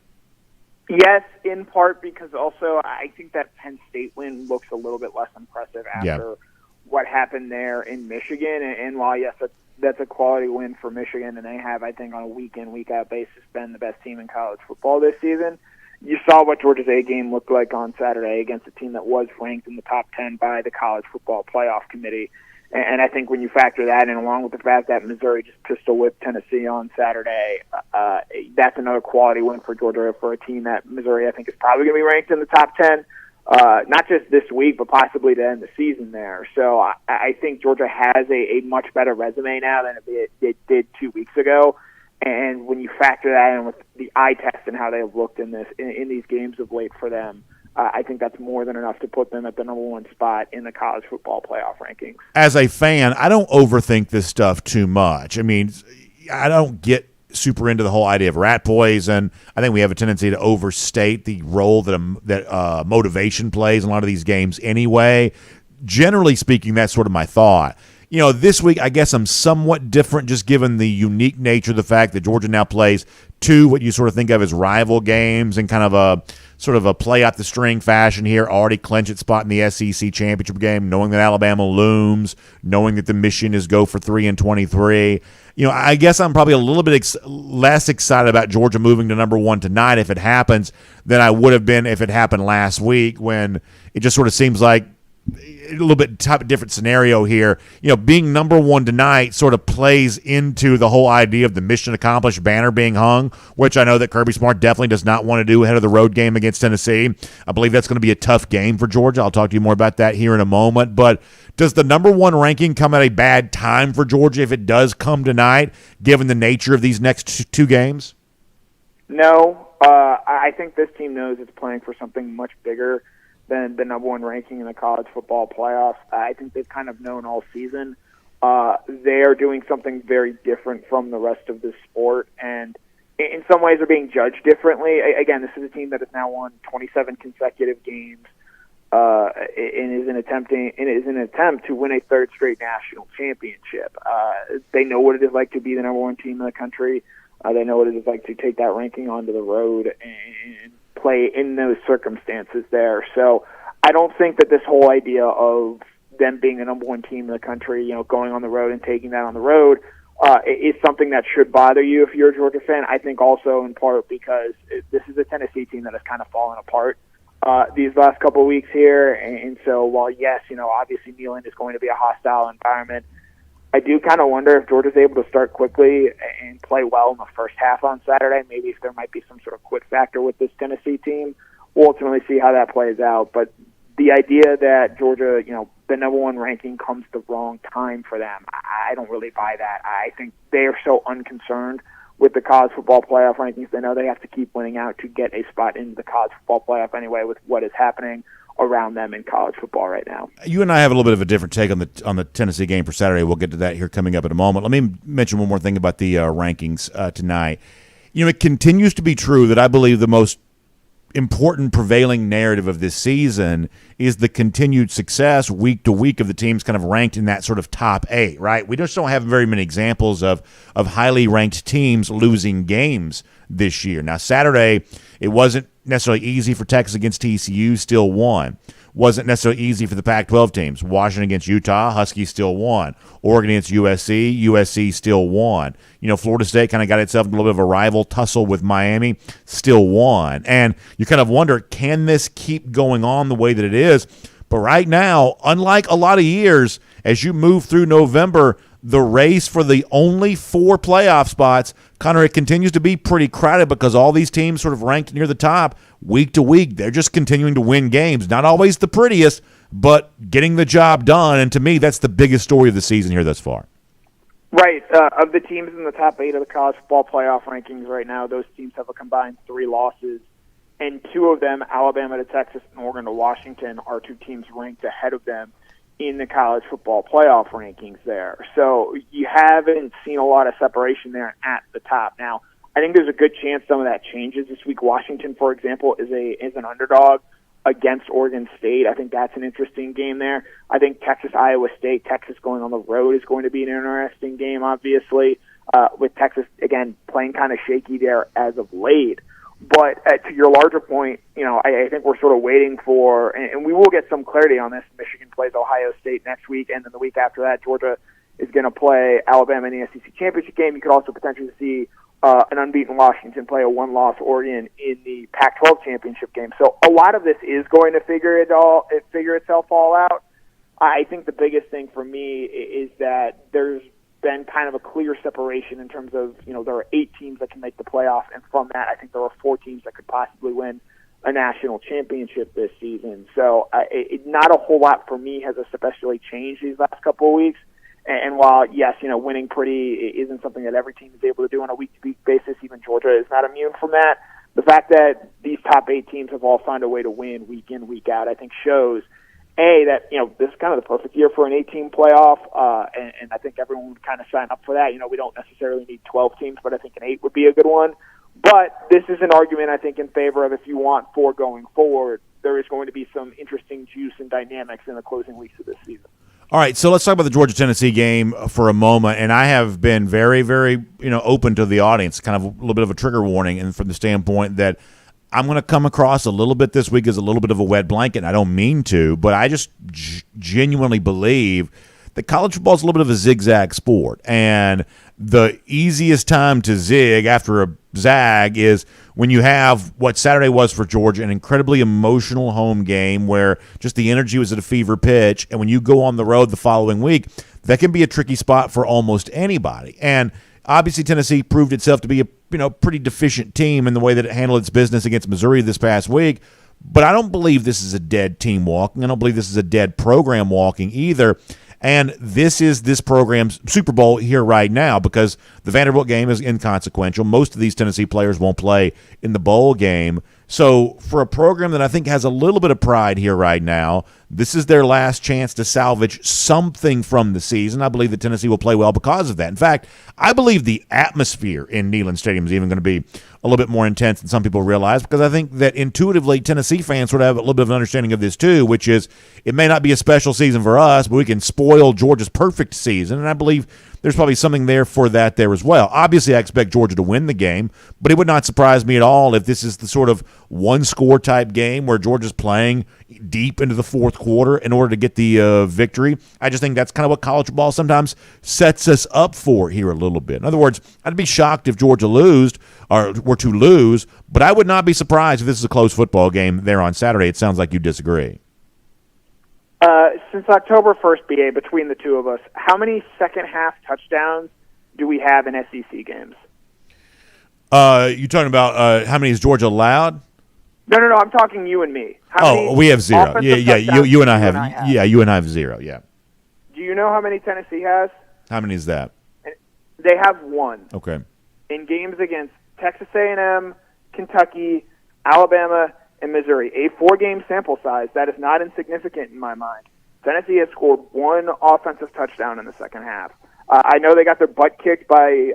Yes, in part because also I think that Penn State win looks a little bit less impressive after what happened there in Michigan. And while, yes, that's a quality win for Michigan, and they have, I think, on a week-in, week-out basis, been the best team in college football this season. You saw what Georgia's A game looked like on Saturday against a team that was ranked in the top 10 by the College Football Playoff Committee. And I think when you factor that in, along with the fact that Missouri just pistol-whipped Tennessee on Saturday, that's another quality win for Georgia, for a team that Missouri, I think, is probably going to be ranked in the top 10. Not just this week, but possibly to end the season there. So I think Georgia has a much better resume now than it did 2 weeks ago. And when you factor that in with the eye test and how they have looked in these games of late for them, I think that's more than enough to put them at the number one spot in the college football playoff rankings. As a fan, I don't overthink this stuff too much. I mean, I don't get super into the whole idea of rat poison. I think we have a tendency to overstate the role that motivation plays in a lot of these games anyway. Generally speaking, that's sort of my thought. You know, this week, I guess I'm somewhat different just given the unique nature of the fact that Georgia now plays two what you sort of think of as rival games and kind of a sort of a play out the string fashion here, already clinch its spot in the SEC championship game, knowing that Alabama looms, knowing that the mission is go for 3-23. You know, I guess I'm probably a little bit less excited about Georgia moving to number one tonight if it happens than I would have been if it happened last week, when it just sort of seems like a little bit type of different scenario here. You know, being number one tonight sort of plays into the whole idea of the mission accomplished banner being hung, which I know that Kirby Smart definitely does not want to do ahead of the road game against Tennessee. I believe that's going to be a tough game for Georgia. I'll talk to you more about that here in a moment. But does the number one ranking come at a bad time for Georgia if it does come tonight, given the nature of these next two games? No. I think this team knows it's playing for something much bigger than the number one ranking in the college football playoffs. I think they've kind of known all season. They are doing something very different from the rest of the sport, and in some ways are being judged differently. Again, this is a team that has now won 27 consecutive games and is an attempt to win a third straight national championship. They know what it is like to be the number one team in the country. They know what it is like to take that ranking onto the road and play in those circumstances there. So I don't think that this whole idea of them being the number one team in the country, you know, going on the road and taking that on the road, is something that should bother you if you're a Georgia fan. I think also in part because this is a Tennessee team that has kind of fallen apart these last couple of weeks here. And so while, yes, you know, obviously Neyland is going to be a hostile environment, I do kind of wonder if Georgia's able to start quickly and play well in the first half on Saturday. Maybe if there might be some sort of quit factor with this Tennessee team. We'll ultimately see how that plays out. But the idea that Georgia, you know, the number one ranking comes the wrong time for them, I don't really buy that. I think they are so unconcerned with the college football playoff rankings. They know they have to keep winning out to get a spot in the college football playoff anyway with what is happening around them in college football right now. You and I have a little bit of a different take on the Tennessee game for Saturday. We'll get to that here coming up in a moment. Let me mention one more thing about the rankings tonight. You know, it continues to be true that I believe the most important prevailing narrative of this season is the continued success week to week of the teams kind of ranked in that sort of top 8, right? We just don't have very many examples of highly ranked teams losing games this year. Now, Saturday, it wasn't necessarily easy for Texas against TCU, still won. Wasn't necessarily easy for the Pac-12 teams. Washington against Utah, Huskies still won. Oregon against USC, USC still won. Florida State kind of got itself in a little bit of a rival tussle with Miami, still won. And you kind of wonder, can this keep going on the way that it is? But right now, unlike a lot of years, as you move through November, the race for the only 4 playoff spots, Connor, it continues to be pretty crowded because all these teams sort of ranked near the top week to week. They're just continuing to win games. Not always the prettiest, but getting the job done. And to me, that's the biggest story of the season here thus far. Right. Of the teams in the top 8 of the college football playoff rankings right now, those teams have a combined 3 losses. And 2 of them, Alabama to Texas and Oregon to Washington, are 2 teams ranked ahead of them in the college football playoff rankings there. So you haven't seen a lot of separation there at the top. Now, I think there's a good chance some of that changes this week. Washington, for example, is an underdog against Oregon State. I think that's an interesting game there. I think Iowa State, Texas going on the road is going to be an interesting game, obviously, with Texas, again, playing kind of shaky there as of late. But to your larger point, I think we're sort of waiting for, and we will get some clarity on this. Michigan plays Ohio State next week, and then the week after that, Georgia is going to play Alabama in the SEC championship game. You could also potentially see an unbeaten Washington play a 1-loss Oregon in the Pac-12 championship game. So a lot of this is going to figure itself all out. I think the biggest thing for me is that there's been kind of a clear separation in terms of, there are 8 teams that can make the playoff, and from that, I think there are 4 teams that could possibly win a national championship this season. So not a whole lot for me has especially changed these last couple of weeks. And while, yes, winning pretty isn't something that every team is able to do on a week-to-week basis, even Georgia is not immune from that. The fact that these top 8 teams have all found a way to win week in, week out, I think shows that, this is kind of the perfect year for an 8-team playoff, and I think everyone would kind of sign up for that. We don't necessarily need 12 teams, but I think an 8 would be a good one. But this is an argument, I think, in favor of if you want 4 going forward, there is going to be some interesting juice and dynamics in the closing weeks of this season. All right, so let's talk about the Georgia-Tennessee game for a moment. And I have been very, very, open to the audience, kind of a little bit of a trigger warning, and from the standpoint that I'm going to come across a little bit this week as a little bit of a wet blanket. I don't mean to, but I just genuinely believe that college football is a little bit of a zigzag sport. And the easiest time to zig after a zag is when you have what Saturday was for Georgia, an incredibly emotional home game where just the energy was at a fever pitch. And when you go on the road the following week, that can be a tricky spot for almost anybody. And obviously, Tennessee proved itself to be a pretty deficient team in the way that it handled its business against Missouri this past week. But I don't believe this is a dead team walking. I don't believe this is a dead program walking either. And this is this program's Super Bowl here right now because the Vanderbilt game is inconsequential. Most of these Tennessee players won't play in the bowl game. So for a program that I think has a little bit of pride here right now, this is their last chance to salvage something from the season. I believe that Tennessee will play well because of that. In fact, I believe the atmosphere in Neyland Stadium is even going to be a little bit more intense than some people realize because I think that intuitively Tennessee fans sort of have a little bit of an understanding of this too, which is it may not be a special season for us, but we can spoil Georgia's perfect season, and I believe there's probably something there for that there as well. Obviously, I expect Georgia to win the game, but it would not surprise me at all if this is the sort of one-score type game where Georgia's playing deep into the fourth quarter in order to get the victory. I just think that's kind of what college football sometimes sets us up for here a little bit. In other words, I'd be shocked if Georgia were to lose, but I would not be surprised if this is a close football game there on Saturday. It sounds like you disagree. Since October 1st, BA, between the two of us, how many second-half touchdowns do we have in SEC games? You talking about how many is Georgia allowed? No, I'm talking you and me. We have 0. Yeah, you and I have. Yeah, you and I have 0, yeah. Do you know how many Tennessee has? How many is that? They have 1. Okay. In games against Texas A&M, Kentucky, Alabama, and Missouri. A 4-game sample size. That is not insignificant in my mind. Tennessee has scored 1 offensive touchdown in the second half. I know they got their butt kicked by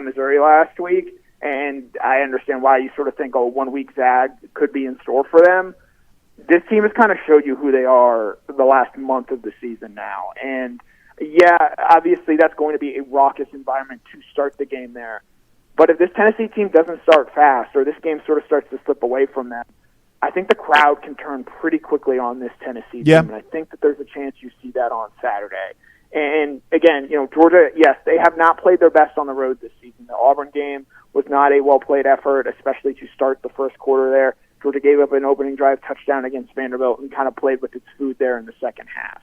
Missouri last week, and I understand why you sort of think, 1 week zag could be in store for them. This team has kind of showed you who they are the last month of the season now. And, yeah, obviously that's going to be a raucous environment to start the game there. But if this Tennessee team doesn't start fast, or this game sort of starts to slip away from them, I think the crowd can turn pretty quickly on this Tennessee team, and I think that there's a chance you see that on Saturday. And again, Georgia, yes, they have not played their best on the road this season. The Auburn game was not a well-played effort, especially to start the first quarter there. Georgia gave up an opening drive touchdown against Vanderbilt and kind of played with its food there in the second half.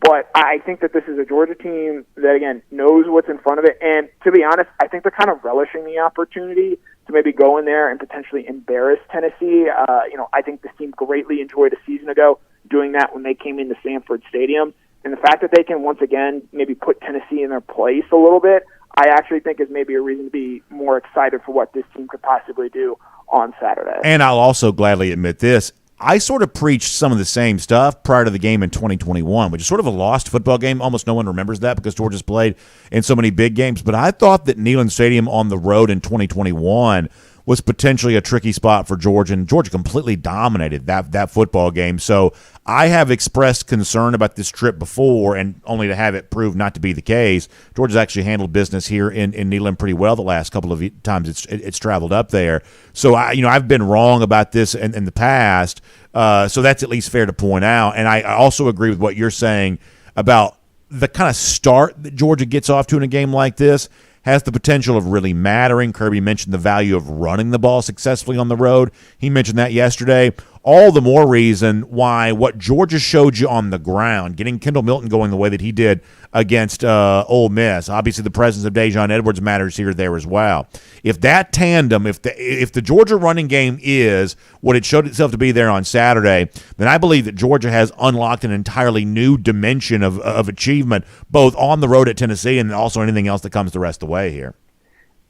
But I think that this is a Georgia team that, again, knows what's in front of it. And to be honest, I think they're kind of relishing the opportunity to maybe go in there and potentially embarrass Tennessee. I think this team greatly enjoyed a season ago doing that when they came into Sanford Stadium. And the fact that they can once again maybe put Tennessee in their place a little bit, I actually think is maybe a reason to be more excited for what this team could possibly do on Saturday. And I'll also gladly admit this. I sort of preached some of the same stuff prior to the game in 2021, which is sort of a lost football game. Almost no one remembers that because Georgia's played in so many big games. But I thought that Neyland Stadium on the road in 2021 was potentially a tricky spot for Georgia, and Georgia completely dominated that football game. So I have expressed concern about this trip before, and only to have it proved not to be the case. Georgia's actually handled business here in Neyland pretty well the last couple of times it's traveled up there. So I've been wrong about this in the past. So that's at least fair to point out. And I also agree with what you're saying about the kind of start that Georgia gets off to in a game like this has the potential of really mattering. Kirby mentioned the value of running the ball successfully on the road. He mentioned that yesterday. All the more reason why what Georgia showed you on the ground, getting Kendall Milton going the way that he did against Ole Miss. Obviously, the presence of Dejon Edwards matters here there as well. If that tandem, if the Georgia running game is what it showed itself to be there on Saturday, then I believe that Georgia has unlocked an entirely new dimension of achievement, both on the road at Tennessee and also anything else that comes the rest of the way here.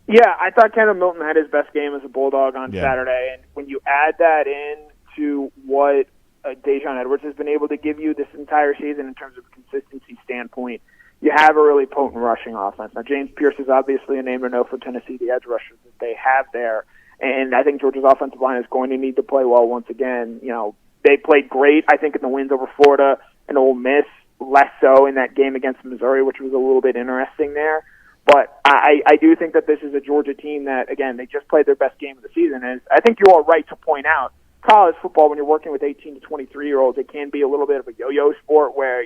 Yeah, I thought Kendall Milton had his best game as a Bulldog on Saturday, and when you add that in to what Dejon Edwards has been able to give you this entire season in terms of consistency standpoint, you have a really potent rushing offense. Now, James Pierce is obviously a name to know for Tennessee, the edge rushers that they have there, and I think Georgia's offensive line is going to need to play well once again. They played great, I think, in the wins over Florida and Ole Miss, less so in that game against Missouri, which was a little bit interesting there. But I do think that this is a Georgia team that, again, they just played their best game of the season. And I think you are right to point out, college football, when you're working with 18 to 23-year-olds, it can be a little bit of a yo-yo sport where,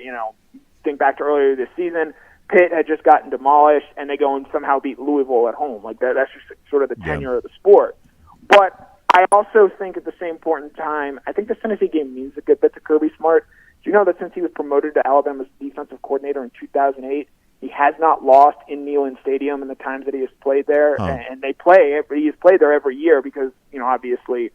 think back to earlier this season, Pitt had just gotten demolished, and they go and somehow beat Louisville at home. Like that's just sort of the tenure of the sport. But I also think at the same point in time, I think the Tennessee game means a good bit to Kirby Smart. Do you know that since he was promoted to Alabama's defensive coordinator in 2008, he has not lost in Neyland Stadium in the times that he has played there, and he has played there every year because, obviously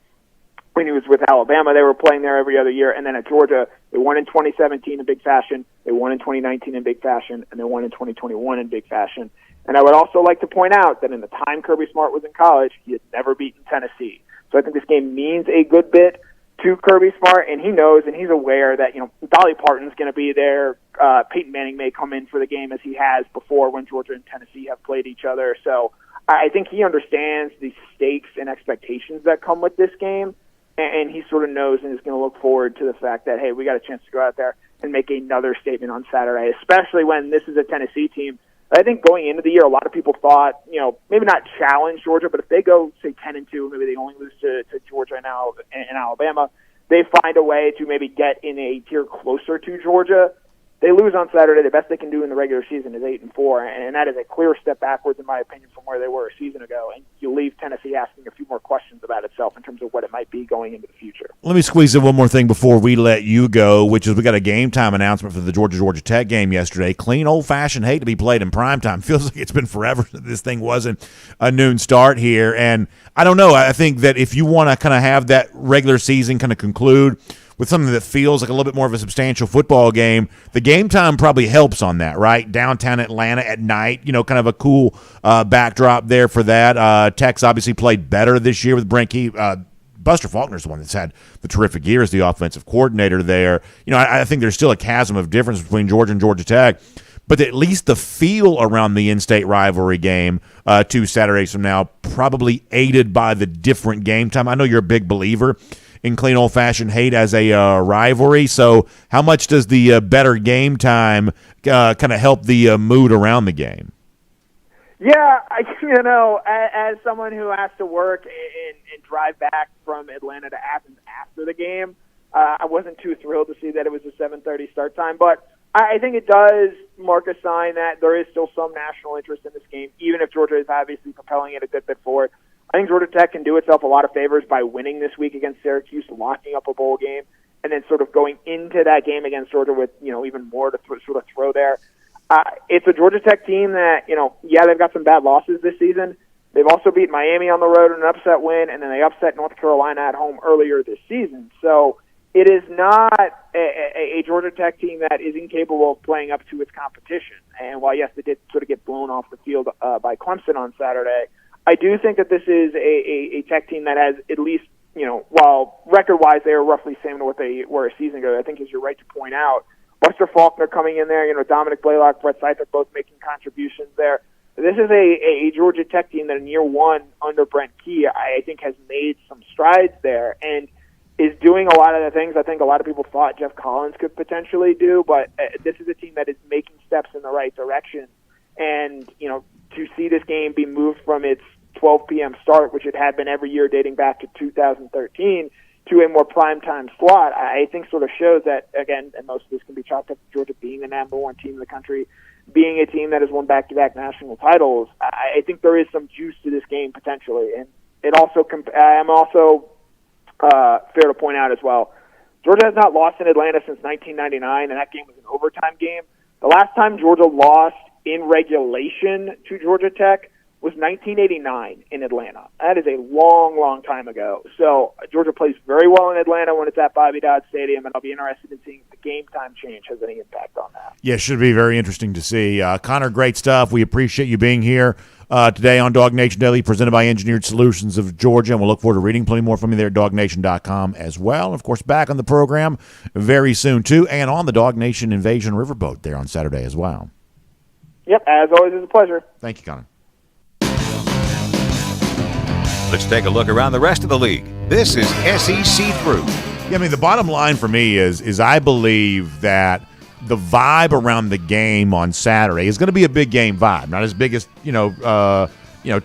when he was with Alabama, they were playing there every other year, and then at Georgia, they won in 2017 in big fashion, they won in 2019 in big fashion, and they won in 2021 in big fashion. And I would also like to point out that in the time Kirby Smart was in college, he had never beaten Tennessee. So I think this game means a good bit to Kirby Smart, and he knows and he's aware that, Dolly Parton's going to be there. Peyton Manning may come in for the game as he has before when Georgia and Tennessee have played each other. So I think he understands the stakes and expectations that come with this game, and he sort of knows and is going to look forward to the fact that, hey, we got a chance to go out there and make another statement on Saturday, especially when this is a Tennessee team. I think going into the year, a lot of people thought, maybe not challenge Georgia, but if they go, say, 10-2, maybe they only lose to Georgia and Alabama, they find a way to maybe get in a tier closer to Georgia. They lose on Saturday. The best they can do in the regular season is 8-4, and that is a clear step backwards, in my opinion, from where they were a season ago. And you leave Tennessee asking a few more questions about itself in terms of what it might be going into the future. Let me squeeze in one more thing before we let you go, which is we got a game time announcement for the Georgia Tech game yesterday. Clean, old-fashioned, hate to be played in primetime. Feels like it's been forever since this thing wasn't a noon start here. And I don't know. I think that if you want to kind of have that regular season kind of conclude with something that feels like a little bit more of a substantial football game, the game time probably helps on that, right? Downtown Atlanta at night, kind of a cool backdrop there for that. Tech's obviously played better this year with Brent Key. Buster Faulkner's the one that's had the terrific year as the offensive coordinator there. I think there's still a chasm of difference between Georgia and Georgia Tech, but at least the feel around the in-state rivalry game 2 Saturdays from now, probably aided by the different game time. I know you're a big believer in clean, old-fashioned hate as a rivalry. So how much does the better game time kind of help the mood around the game? Yeah, as someone who has to work and drive back from Atlanta to Athens after the game, I wasn't too thrilled to see that it was a 7:30 start time. But I think it does mark a sign that there is still some national interest in this game, even if Georgia is obviously propelling it a good bit forward. I think Georgia Tech can do itself a lot of favors by winning this week against Syracuse, locking up a bowl game, and then sort of going into that game against Georgia with even more to sort of throw there. It's a Georgia Tech team that, they've got some bad losses this season. They've also beat Miami on the road in an upset win, and then they upset North Carolina at home earlier this season. So it is not a Georgia Tech team that is incapable of playing up to its competition. And while, yes, they did sort of get blown off the field by Clemson on Saturday, I do think that this is a Tech team that has at least, while record-wise they are roughly the same to what they were a season ago, I think, as you're right to point out, Buster Faulkner coming in there, Dominic Blaylock, Brett Seifert both making contributions there. This is a Georgia Tech team that in year one under Brent Key, I think has made some strides there and is doing a lot of the things I think a lot of people thought Jeff Collins could potentially do, but this is a team that is making steps in the right direction. And, to see this game be moved from its 12 p.m. start, which it had been every year dating back to 2013, to a more primetime slot, I think sort of shows that, again, and most of this can be chalked up to Georgia being the number one team in the country, being a team that has won back-to-back national titles. I think there is some juice to this game potentially. And it also, I'm also fair to point out as well, Georgia has not lost in Atlanta since 1999, and that game was an overtime game. The last time Georgia lost in regulation to Georgia Tech was 1989 in Atlanta. That is a long, long time ago. So Georgia plays very well in Atlanta when it's at Bobby Dodd Stadium, and I'll be interested in seeing if the game time change has any impact on that. Yeah, should be very interesting to see. Connor, great stuff. We appreciate you being here today on DawgNation Daily, presented by Engineered Solutions of Georgia, and we'll look forward to reading plenty more from you there at DawgNation.com as well. And, of course, back on the program very soon, too, and on the DawgNation Invasion Riverboat there on Saturday as well. Yep, as always, it's a pleasure. Thank you, Connor. Let's take a look around the rest of the league. This is SEC Through. Yeah, the bottom line for me is I believe that the vibe around the game on Saturday is going to be a big game vibe. Not as big as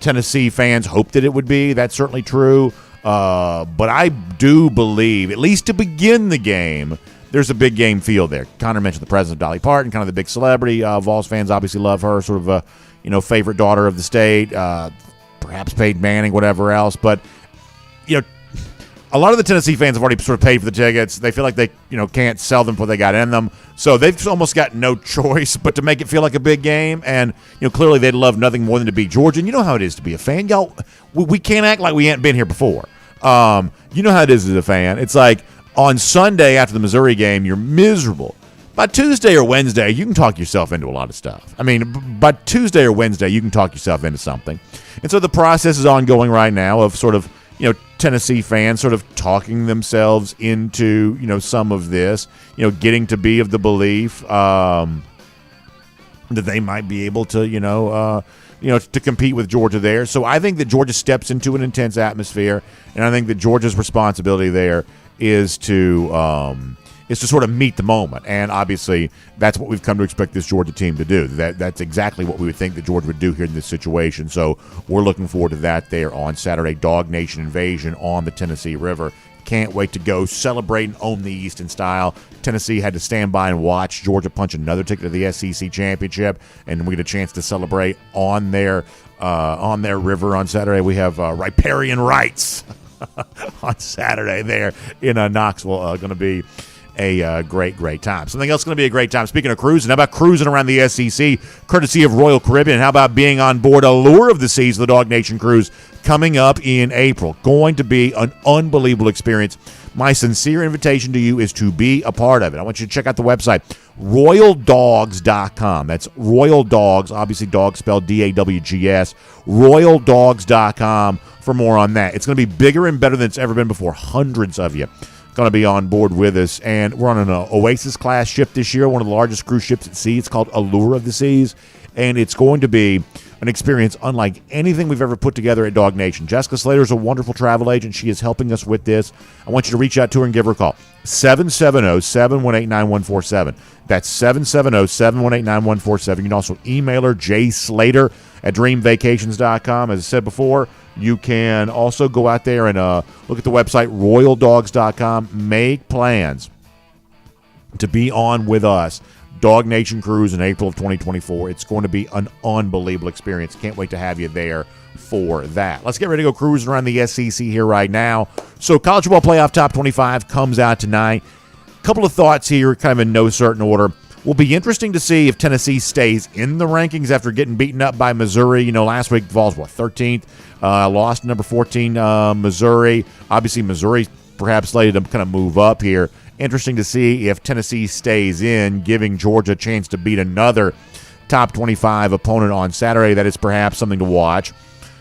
Tennessee fans hoped that it would be. That's certainly true. But I do believe, at least to begin the game, there's a big game feel there. Connor mentioned the president, Dolly Parton, kind of the big celebrity. Vols fans obviously love her, sort of a favorite daughter of the state. Perhaps Peyton Manning, whatever else. But, a lot of the Tennessee fans have already sort of paid for the tickets. They feel like they, can't sell them before they got in them. So they've almost got no choice but to make it feel like a big game. And, clearly they'd love nothing more than to beat Georgia. And you know how it is to be a fan. Y'all, we can't act like we ain't been here before. You know how it is as a fan. It's like on Sunday after the Missouri game, you're miserable. By Tuesday or Wednesday, you can talk yourself into a lot of stuff. By Tuesday or Wednesday, you can talk yourself into something. And so the process is ongoing right now of sort of, Tennessee fans sort of talking themselves into, some of this, getting to be of the belief that they might be able to, to compete with Georgia there. So I think that Georgia steps into an intense atmosphere, and I think that Georgia's responsibility there is to sort of meet the moment. And obviously that's what we've come to expect this Georgia team to do. That's exactly what we would think that Georgia would do here in this situation. So we're looking forward to that there on Saturday. DawgNation Invasion on the Tennessee River. Can't wait to go celebrate and own the East in style. Tennessee had to stand by and watch Georgia punch another ticket to the SEC championship, and we get a chance to celebrate on their river on Saturday. We have riparian rights on Saturday there in Knoxville. Going to be a great time. Something else going to be a great time. Speaking of cruising, how about cruising around the SEC, courtesy of Royal Caribbean? How about being on board Allure of the Seas, the DawgNation cruise, coming up in April? Going to be an unbelievable experience. My sincere invitation to you is to be a part of it. I want you to check out the website, royaldogs.com. That's Royal Dogs, obviously dog spelled DAWGS, royaldogs.com for more on that. It's going to be bigger and better than it's ever been before. Hundreds of you going to be on board with us, and we're on an Oasis class ship this year, one of the largest cruise ships at sea. It's called Allure of the Seas, and it's going to be an experience unlike anything we've ever put together at DawgNation. Jessica Slater is a wonderful travel agent. She is helping us with this. I want you to reach out to her and give her a call. 770-718-9147. That's 770-718-9147. You can also email her, jslater@dreamvacations.com. As I said before, you can also go out there and look at the website, royaldogs.com. Make plans to be on with us. Dog Nation Cruise in April of 2024. It's going to be an unbelievable experience. Can't wait to have you there for that. Let's get ready to go cruising around the SEC here right now. So College Football Playoff Top 25 comes out tonight. Couple of thoughts here, kind of in no certain order. Will be interesting to see if Tennessee stays in the rankings after getting beaten up by Missouri. You know, last week Vols, 13th? Lost number 14, Missouri. Obviously, Missouri perhaps slated to kind of move up here. Interesting to see if Tennessee stays in, giving Georgia a chance to beat another top 25 opponent on Saturday. That is perhaps something to watch.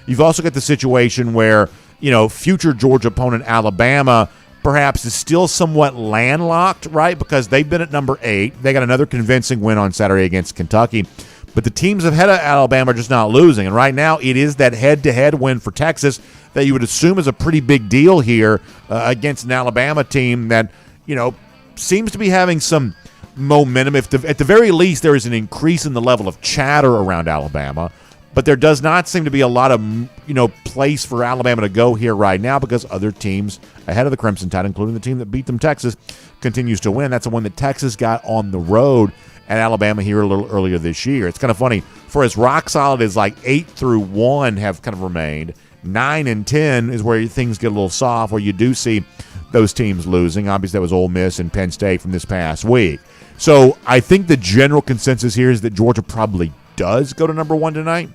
You've also got the situation where, you know, future Georgia opponent Alabama perhaps is still somewhat landlocked, right? Because they've been at number 8. They got another convincing win on Saturday against Kentucky. But the teams ahead of Alabama are just not losing. And right now it is that head-to-head win for Texas that you would assume is a pretty big deal here against an Alabama team that, you know, seems to be having some momentum. At the very least, there is an increase in the level of chatter around Alabama, but there does not seem to be a lot of, you know, place for Alabama to go here right now because other teams ahead of the Crimson Tide, including the team that beat them, Texas, continues to win. That's the one that Texas got on the road at Alabama here a little earlier this year. It's kind of funny. For as rock solid as like 8 through 1 have kind of remained, 9 and 10 is where things get a little soft, where you do see those teams losing. Obviously, that was Ole Miss and Penn State from this past week. So I think the general consensus here is that Georgia probably does go to number 1 tonight.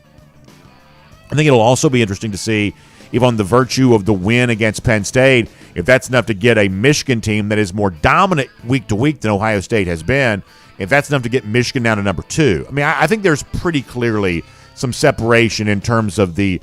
I think it'll also be interesting to see if, on the virtue of the win against Penn State, if that's enough to get a Michigan team that is more dominant week to week than Ohio State has been, if that's enough to get Michigan down to number 2. I mean, I think there's pretty clearly some separation in terms of the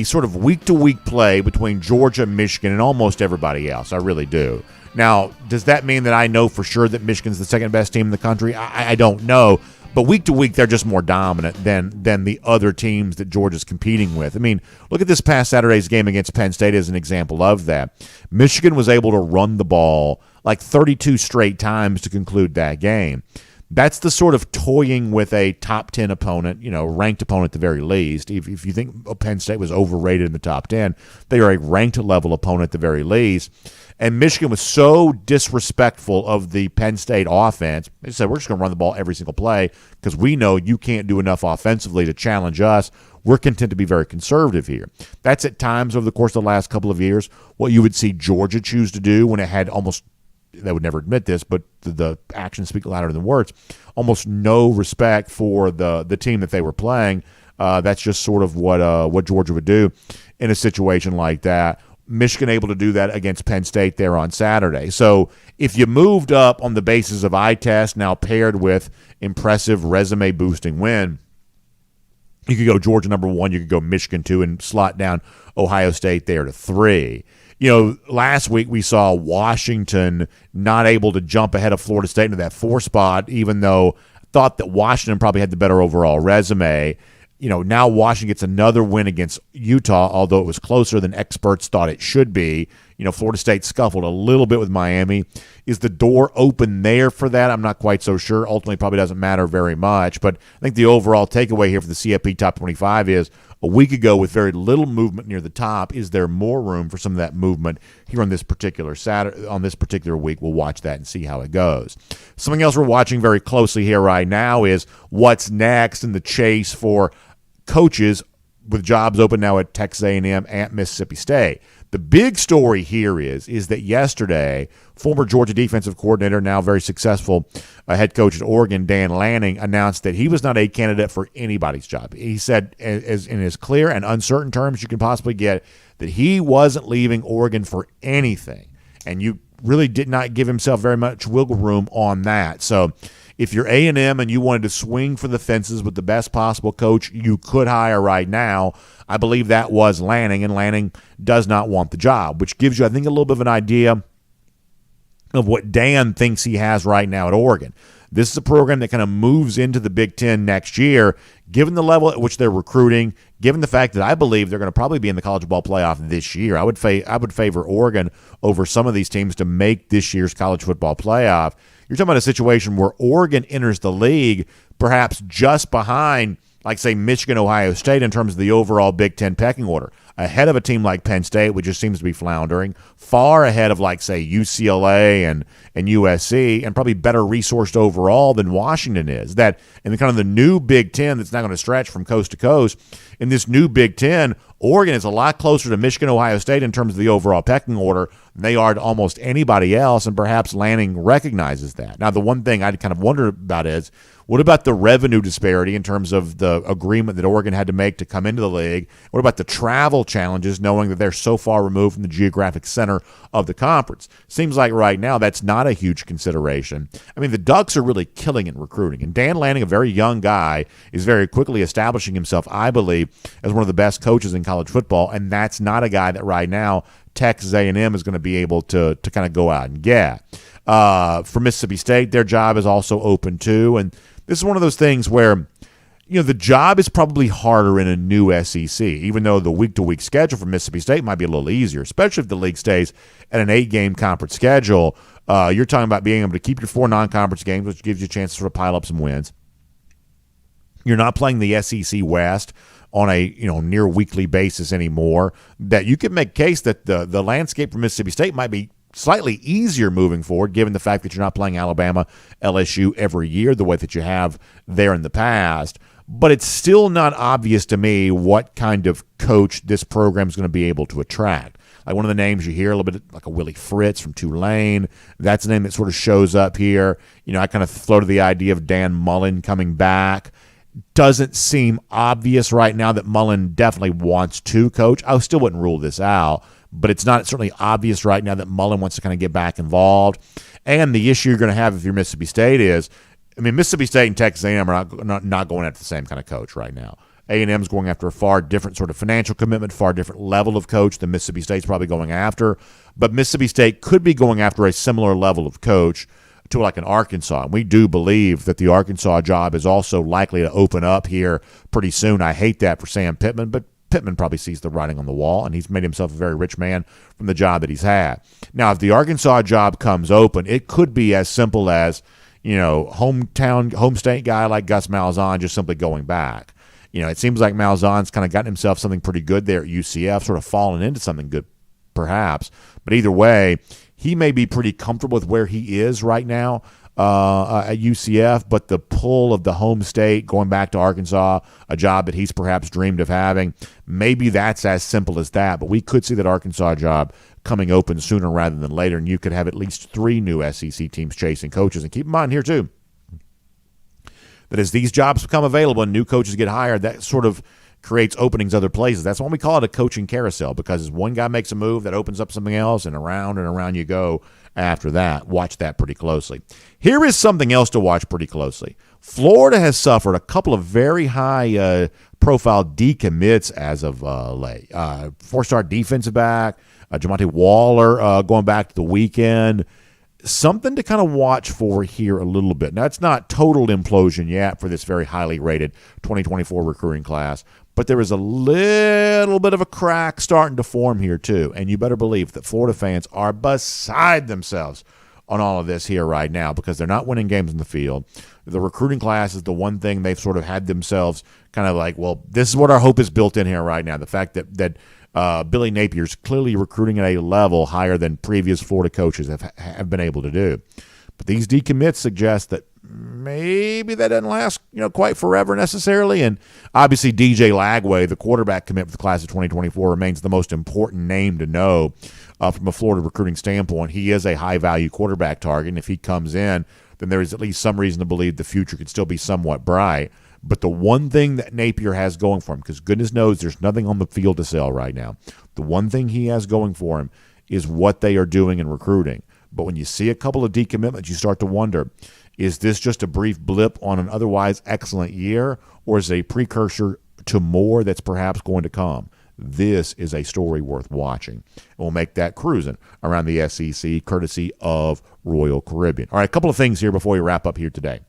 sort of week-to-week play between Georgia, Michigan, and almost everybody else. I really do. Now, does that mean that I know for sure that Michigan's the second-best team in the country? I don't know. But week-to-week, they're just more dominant than the other teams that Georgia's competing with. I mean, look at this past Saturday's game against Penn State as an example of that. Michigan was able to run the ball like 32 straight times to conclude that game. That's the sort of toying with a top 10 opponent, you know, ranked opponent at the very least. If you think Penn State was overrated in the top 10, they are a ranked level opponent at the very least. And Michigan was so disrespectful of the Penn State offense. They said, we're just going to run the ball every single play because we know you can't do enough offensively to challenge us. We're content to be very conservative here. That's at times over the course of the last couple of years what you would see Georgia choose to do when it had almost, they would never admit this, but the actions speak louder than words, almost no respect for the team that they were playing. That's just sort of what Georgia would do in a situation like that. Michigan able to do that against Penn State there on Saturday. So if you moved up on the basis of eye test, now paired with impressive resume-boosting win, you could go Georgia number 1, you could go Michigan 2, and slot down Ohio State there to 3. You know, last week we saw Washington not able to jump ahead of Florida State into that 4 spot, even though I thought that Washington probably had the better overall resume. You know, now Washington gets another win against Utah, although it was closer than experts thought it should be. You know, Florida State scuffled a little bit with Miami. Is the door open there for that? I'm not quite so sure. Ultimately, probably doesn't matter very much. But I think the overall takeaway here for the CFP Top 25 is a week ago with very little movement near the top. Is there more room for some of that movement here on this particular Saturday, on this particular week? We'll watch that and see how it goes. Something else we're watching very closely here right now is what's next in the chase for coaches with jobs open now at Texas A&M and Mississippi State. The big story here is that yesterday, former Georgia defensive coordinator, now very successful head coach at Oregon, Dan Lanning, announced that he was not a candidate for anybody's job. He said, as in as clear and uncertain terms you can possibly get, that he wasn't leaving Oregon for anything. And you really did not give himself very much wiggle room on that. So if you're A&M and you wanted to swing for the fences with the best possible coach you could hire right now, I believe that was Lanning, and Lanning does not want the job, which gives you, I think, a little bit of an idea of what Dan thinks he has right now at Oregon. This is a program that kind of moves into the Big Ten next year, given the level at which they're recruiting, given the fact that I believe they're going to probably be in the college football playoff this year, I would favor Oregon over some of these teams to make this year's college football playoff. You're talking about a situation where Oregon enters the league perhaps just behind, like, say, Michigan, Ohio State in terms of the overall Big Ten pecking order, ahead of a team like Penn State, which just seems to be floundering, far ahead of, like, say, UCLA and USC, and probably better resourced overall than Washington is. That in the kind of the new Big Ten that's not going to stretch from coast to coast, in this new Big Ten, Oregon is a lot closer to Michigan, Ohio State in terms of the overall pecking order than they are to almost anybody else, and perhaps Lanning recognizes that. Now, the one thing I'd kind of wonder about is, what about the revenue disparity in terms of the agreement that Oregon had to make to come into the league? What about the travel challenges, knowing that they're so far removed from the geographic center of the conference? Seems like right now that's not a huge consideration. I mean, the Ducks are really killing in recruiting, and Dan Lanning, a very young guy, is very quickly establishing himself, I believe, as one of the best coaches in college football, and that's not a guy that right now Texas A&M is going to be able to kind of go out and get. For Mississippi State, their job is also open too, and this is one of those things where, the job is probably harder in a new SEC, even though the week-to-week schedule for Mississippi State might be a little easier, especially if the league stays at an 8-game conference schedule. You're talking about being able to keep your 4 non-conference games, which gives you a chance to sort of pile up some wins. You're not playing the SEC West on a near weekly basis anymore. That you could make a case that the landscape for Mississippi State might be slightly easier moving forward, given the fact that you're not playing Alabama, LSU every year the way that you have there in the past. But it's still not obvious to me what kind of coach this program is going to be able to attract. Like one of the names you hear, a little bit like a Willie Fritz from Tulane. That's a name that sort of shows up here. I kind of floated the idea of Dan Mullen coming back. Doesn't seem obvious right now that Mullen definitely wants to coach. I still wouldn't rule this out, but it's not certainly obvious right now that Mullen wants to kind of get back involved. And the issue you're going to have if you're Mississippi State is, Mississippi State and Texas A&M are not going after the same kind of coach right now. A&M is going after a far different sort of financial commitment, far different level of coach than Mississippi State's probably going after. But Mississippi State could be going after a similar level of coach to like an Arkansas. And we do believe that the Arkansas job is also likely to open up here pretty soon. I hate that for Sam Pittman, but Pittman probably sees the writing on the wall, and he's made himself a very rich man from the job that he's had. Now, if the Arkansas job comes open, it could be as simple as, home state guy like Gus Malzahn just simply going back. It seems like Malzahn's kind of gotten himself something pretty good there at UCF, sort of fallen into something good perhaps. But either way, he may be pretty comfortable with where he is right now at UCF, but the pull of the home state going back to Arkansas, a job that he's perhaps dreamed of having, maybe that's as simple as that. But we could see that Arkansas job coming open sooner rather than later, and you could have at least 3 new SEC teams chasing coaches. And keep in mind here too, that as these jobs become available and new coaches get hired, that sort of creates openings other places. That's why we call it a coaching carousel, because as one guy makes a move, that opens up something else, and around you go after that. Watch that pretty closely. Here is something else to watch pretty closely. Florida has suffered a couple of very high profile decommits as of late. 4-star defensive back, Jamonte Waller going back to the weekend. Something to kind of watch for here a little bit. Now, it's not total implosion yet for this very highly rated 2024 recruiting class, but there is a little bit of a crack starting to form here too. And you better believe that Florida fans are beside themselves on all of this here right now, because they're not winning games in the field. The recruiting class is the one thing they've sort of had themselves kind of like, well, this is what our hope is built in here right now. The fact that Billy Napier's clearly recruiting at a level higher than previous Florida coaches have been able to do. But these decommits suggest that maybe that doesn't last, quite forever necessarily. And obviously DJ Lagway, the quarterback commit for the class of 2024, remains the most important name to know from a Florida recruiting standpoint. He is a high-value quarterback target, and if he comes in, then there is at least some reason to believe the future could still be somewhat bright. But the one thing that Napier has going for him, because goodness knows there's nothing on the field to sell right now, the one thing he has going for him is what they are doing in recruiting. But when you see a couple of decommitments, you start to wonder, is this just a brief blip on an otherwise excellent year, or is it a precursor to more that's perhaps going to come? This is a story worth watching. And we'll make that cruising around the SEC, courtesy of Royal Caribbean. All right, a couple of things here before we wrap up here today.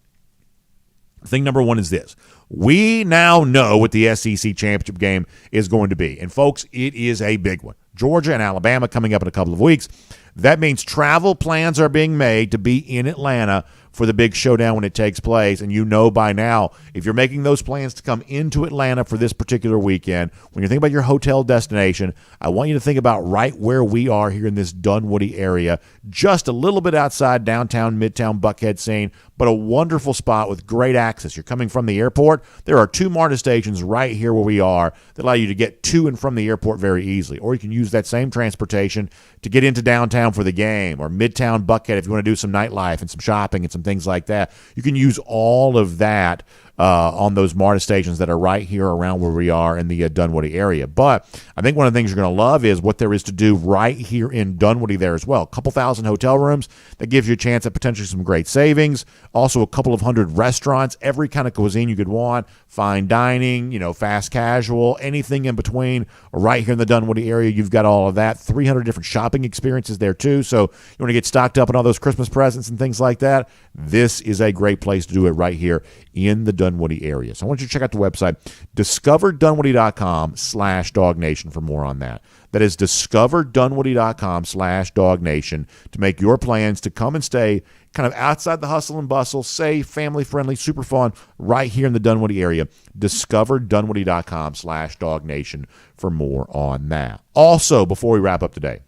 Thing number one is this. We now know what the SEC championship game is going to be. And, folks, it is a big one. Georgia and Alabama coming up in a couple of weeks. That means travel plans are being made to be in Atlanta for the big showdown when it takes place. And you know by now, if you're making those plans to come into Atlanta for this particular weekend, when you think about your hotel destination, I want you to think about right where we are here in this Dunwoody area, just a little bit outside downtown, midtown, Buckhead scene, but a wonderful spot with great access. You're coming from the airport. There are 2 MARTA stations right here where we are that allow you to get to and from the airport very easily. Or you can use that same transportation to get into downtown for the game, or midtown Buckhead if you want to do some nightlife and some shopping and some things like that. You can use all of that on those MARTA stations that are right here around where we are in the Dunwoody area. But I think one of the things you're going to love is what there is to do right here in Dunwoody there as well. A couple thousand hotel rooms that gives you a chance at potentially some great savings. Also a couple of hundred restaurants, every kind of cuisine you could want, fine dining, fast casual, anything in between. Right here in the Dunwoody area, you've got all of that. 300 different shopping experiences there too. So you want to get stocked up on all those Christmas presents and things like that. This is a great place to do it right here in the Dunwoody area. So I want you to check out the website, discoverdunwoody.com/DawgNation for more on that. That is discoverdunwoody.com/DawgNation to make your plans to come and stay kind of outside the hustle and bustle, safe, family-friendly, super fun, right here in the Dunwoody area. discoverdunwoody.com/DawgNation for more on that. Also, before we wrap up today,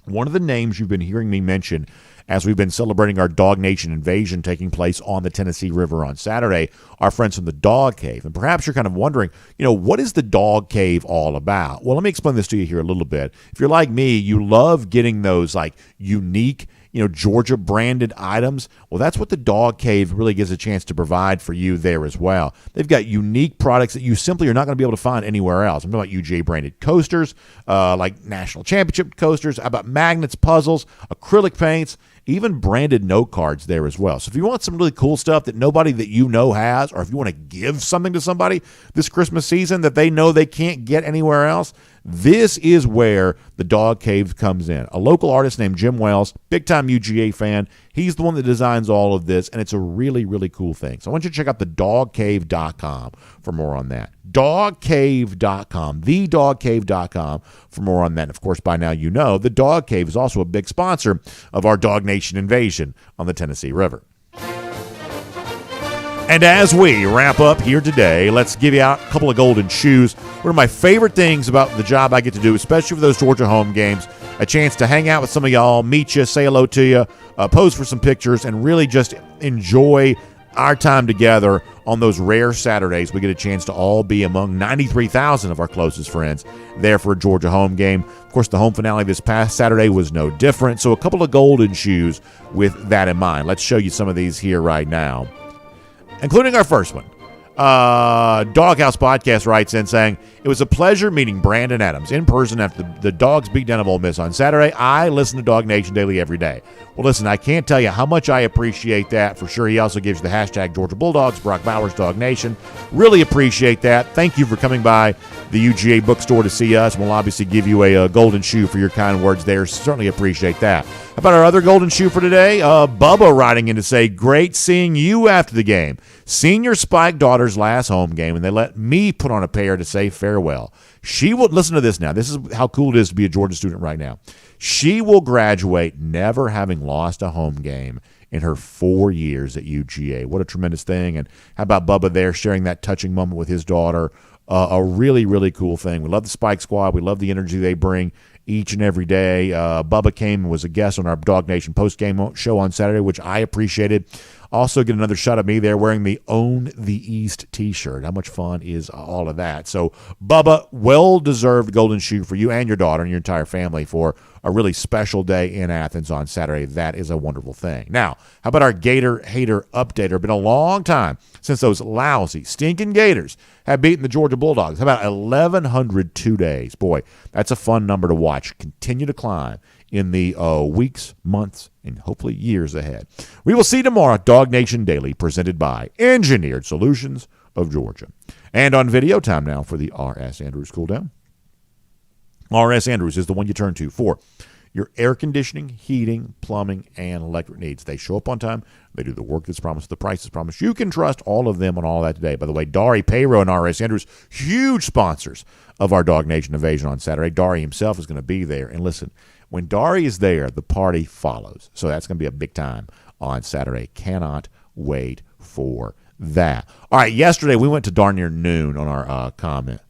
one of the names you've been hearing me mention as we've been celebrating our DawgNation invasion taking place on the Tennessee River on Saturday, our friends from the Dog Cave. And perhaps you're kind of wondering, what is the Dog Cave all about? Well, let me explain this to you here a little bit. If you're like me, you love getting those unique, Georgia branded items. Well, that's what the Dog Cave really gives a chance to provide for you there as well. They've got unique products that you simply are not going to be able to find anywhere else. I'm talking about UGA branded coasters, like national championship coasters, how about magnets, puzzles, acrylic paints, even branded note cards there as well. So if you want some really cool stuff that nobody that you know has, or if you want to give something to somebody this Christmas season that they know they can't get anywhere else, this is where the Dog Cave comes in. A local artist named Jim Wells, big-time UGA fan. He's the one that designs all of this, and it's a really, really cool thing. So I want you to check out the dogcave.com for more on that. Dogcave.com, thedogcave.com for more on that. And of course, by now you know the Dog Cave is also a big sponsor of our DawgNation invasion on the Tennessee River. And as we wrap up here today, let's give you out a couple of golden shoes. One of my favorite things about the job I get to do, especially for those Georgia home games, a chance to hang out with some of y'all, meet you, say hello to you, pose for some pictures, and really just enjoy our time together on those rare Saturdays. We get a chance to all be among 93,000 of our closest friends there for a Georgia home game. Of course, the home finale this past Saturday was no different, so a couple of golden shoes with that in mind. Let's show you some of these here right now, including our first one. Doghouse Podcast writes in saying, it was a pleasure meeting Brandon Adams in person after the Dogs beat down of Ole Miss on Saturday. I listen to DawgNation Daily every day. Well, listen, I can't tell you how much I appreciate that. For sure, he also gives you the hashtag Georgia Bulldogs, Brock Bowers, DawgNation. Really appreciate that. Thank you for coming by the UGA bookstore to see us. We'll obviously give you a golden shoe for your kind words there. Certainly appreciate that. How about our other golden shoe for today? Bubba writing in to say, great seeing you after the game. Seen your Spike daughter's last home game, and they let me put on a pair to say farewell. She will, listen to this now. This is how cool it is to be a Georgia student right now. She will graduate never having lost a home game in her 4 years at UGA. What a tremendous thing. And how about Bubba there sharing that touching moment with his daughter? A really, really cool thing. We love the Spike Squad. We love the energy they bring each and every day. Bubba came and was a guest on our DawgNation post-game show on Saturday, which I appreciated. Also get another shot of me there wearing the Own the East t-shirt. How much fun is all of that? So, Bubba, well-deserved golden shoe for you and your daughter and your entire family for a really special day in Athens on Saturday. That is a wonderful thing. Now, how about our Gator hater updater? Been a long time since those lousy, stinking Gators have beaten the Georgia Bulldogs. How about 1,102 days? Boy, that's a fun number to watch. Continue to climb in the weeks, months, and hopefully years ahead. We will see you tomorrow at DawgNation Daily, presented by Engineered Solutions of Georgia. And on video, time now for the R.S. Andrews Cool Down. R.S. Andrews is the one you turn to for your air conditioning, heating, plumbing, and electric needs. They show up on time. They do the work that's promised, the price is promised. You can trust all of them on all that today. By the way, Dari Payro and R.S. Andrews, huge sponsors of our Dog Nation Invasion on Saturday. Dari himself is going to be there. And listen, when Dari is there, the party follows. So that's going to be a big time on Saturday. Cannot wait for that. All right, yesterday we went to darn near noon on our comment.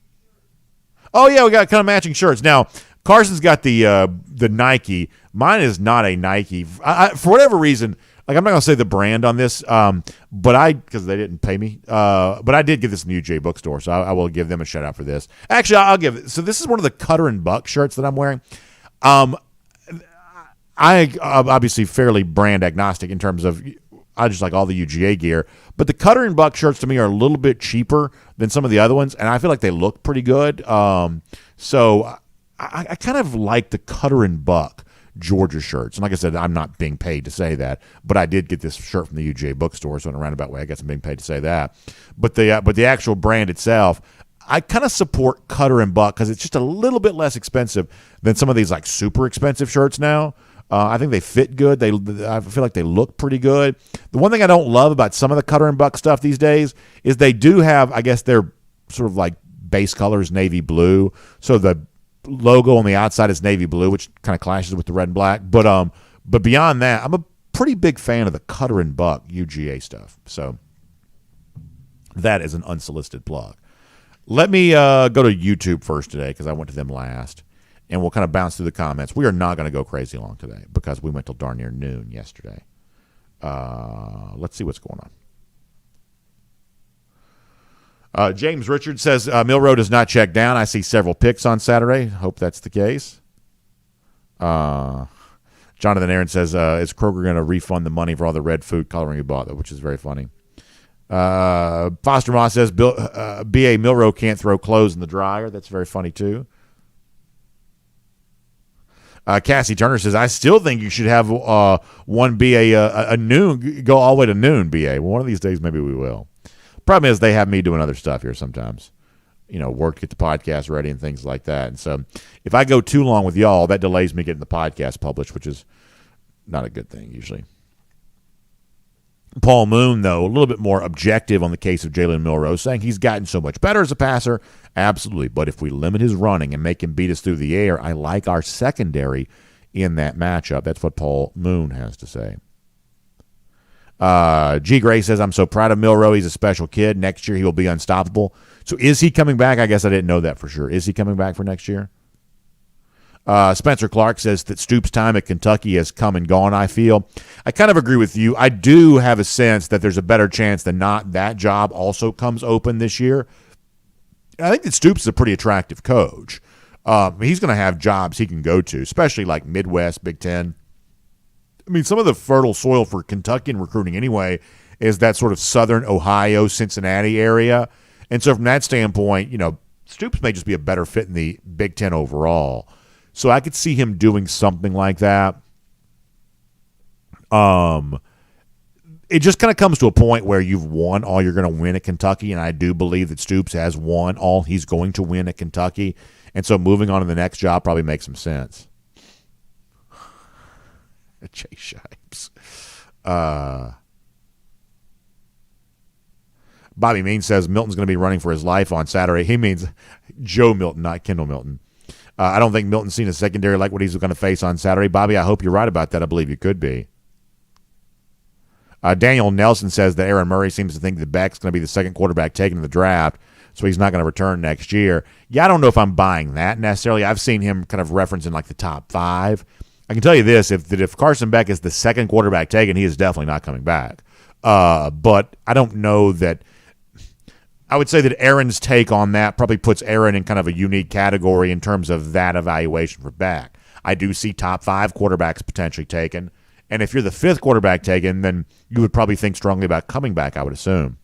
Oh, yeah, we got kind of matching shirts. Now, Carson's got the Nike. Mine is not a Nike. For whatever reason, like I'm not going to say the brand on this, because they didn't pay me, but I did get this in the UJ bookstore, so I will give them a shout out for this. Actually, I'll give it. So this is one of the Cutter and Buck shirts that I'm wearing. I obviously fairly brand agnostic in terms of I just like all the UGA gear, but the Cutter and Buck shirts to me are a little bit cheaper than some of the other ones, and I feel like they look pretty good. So I kind of like the Cutter and Buck Georgia shirts. And like I said, I'm not being paid to say that, but I did get this shirt from the UGA bookstore, so in a roundabout way, I guess I'm being paid to say that. But the actual brand itself, I kind of support Cutter and Buck because it's just a little bit less expensive than some of these like super expensive shirts now. I think they fit good. I feel like they look pretty good. The one thing I don't love about some of the Cutter and Buck stuff these days is they do have, I guess, their sort of like base colors navy blue. So the logo on the outside is navy blue, which kind of clashes with the red and black. But beyond that, I'm a pretty big fan of the Cutter and Buck UGA stuff. So that is an unsolicited plug. Let me go to YouTube first today because I went to them last. And we'll kind of bounce through the comments. We are not going to go crazy long today because we went till darn near noon yesterday. Let's see what's going on. James Richard says, Milroe does not check down. I see several picks on Saturday. Hope that's the case. Jonathan Aaron says, is Kroger going to refund the money for all the red food coloring you bought, which is very funny. Foster Moss says, B.A. Milroe can't throw clothes in the dryer. That's very funny, too. Cassie Turner says, I still think you should have one BA a noon, go all the way to noon, BA. Well, one of these days, maybe we will. Problem is they have me doing other stuff here sometimes. Work to get the podcast ready and things like that. And so if I go too long with y'all, that delays me getting the podcast published, which is not a good thing usually. Paul Moon, though, a little bit more objective on the case of Jalen Milroe, saying he's gotten so much better as a passer. Absolutely. But if we limit his running and make him beat us through the air, I like our secondary in that matchup. That's what Paul Moon has to say. G. Gray says, I'm so proud of Milroe. He's a special kid. Next year he will be unstoppable. So is he coming back? I guess I didn't know that for sure. Is he coming back for next year? Spencer Clark says that Stoops' time at Kentucky has come and gone, I feel. I kind of agree with you. I do have a sense that there's a better chance than not that job also comes open this year. I think that Stoops is a pretty attractive coach. He's going to have jobs he can go to, especially like Midwest, Big Ten. I mean, some of the fertile soil for Kentuckian recruiting anyway is that sort of southern Ohio, Cincinnati area. And so from that standpoint, Stoops may just be a better fit in the Big Ten overall. So I could see him doing something like that. It just kind of comes to a point where you've won all you're going to win at Kentucky, and I do believe that Stoops has won all he's going to win at Kentucky. And so moving on to the next job probably makes some sense. Jay Shipes. Bobby Mean says Milton's going to be running for his life on Saturday. He means Joe Milton, not Kendall Milton. I don't think Milton's seen a secondary like what he's going to face on Saturday. Bobby, I hope you're right about that. I believe you could be. Daniel Nelson says that Aaron Murray seems to think that Beck's going to be the second quarterback taken in the draft, so he's not going to return next year. Yeah, I don't know if I'm buying that necessarily. I've seen him kind of referencing like the top 5. I can tell you this, if Carson Beck is the second quarterback taken, he is definitely not coming back. But I don't know that – I would say that Aaron's take on that probably puts Aaron in kind of a unique category in terms of that evaluation for Beck. I do see top 5 quarterbacks potentially taken. And if you're the 5th quarterback taken, then you would probably think strongly about coming back, I would assume.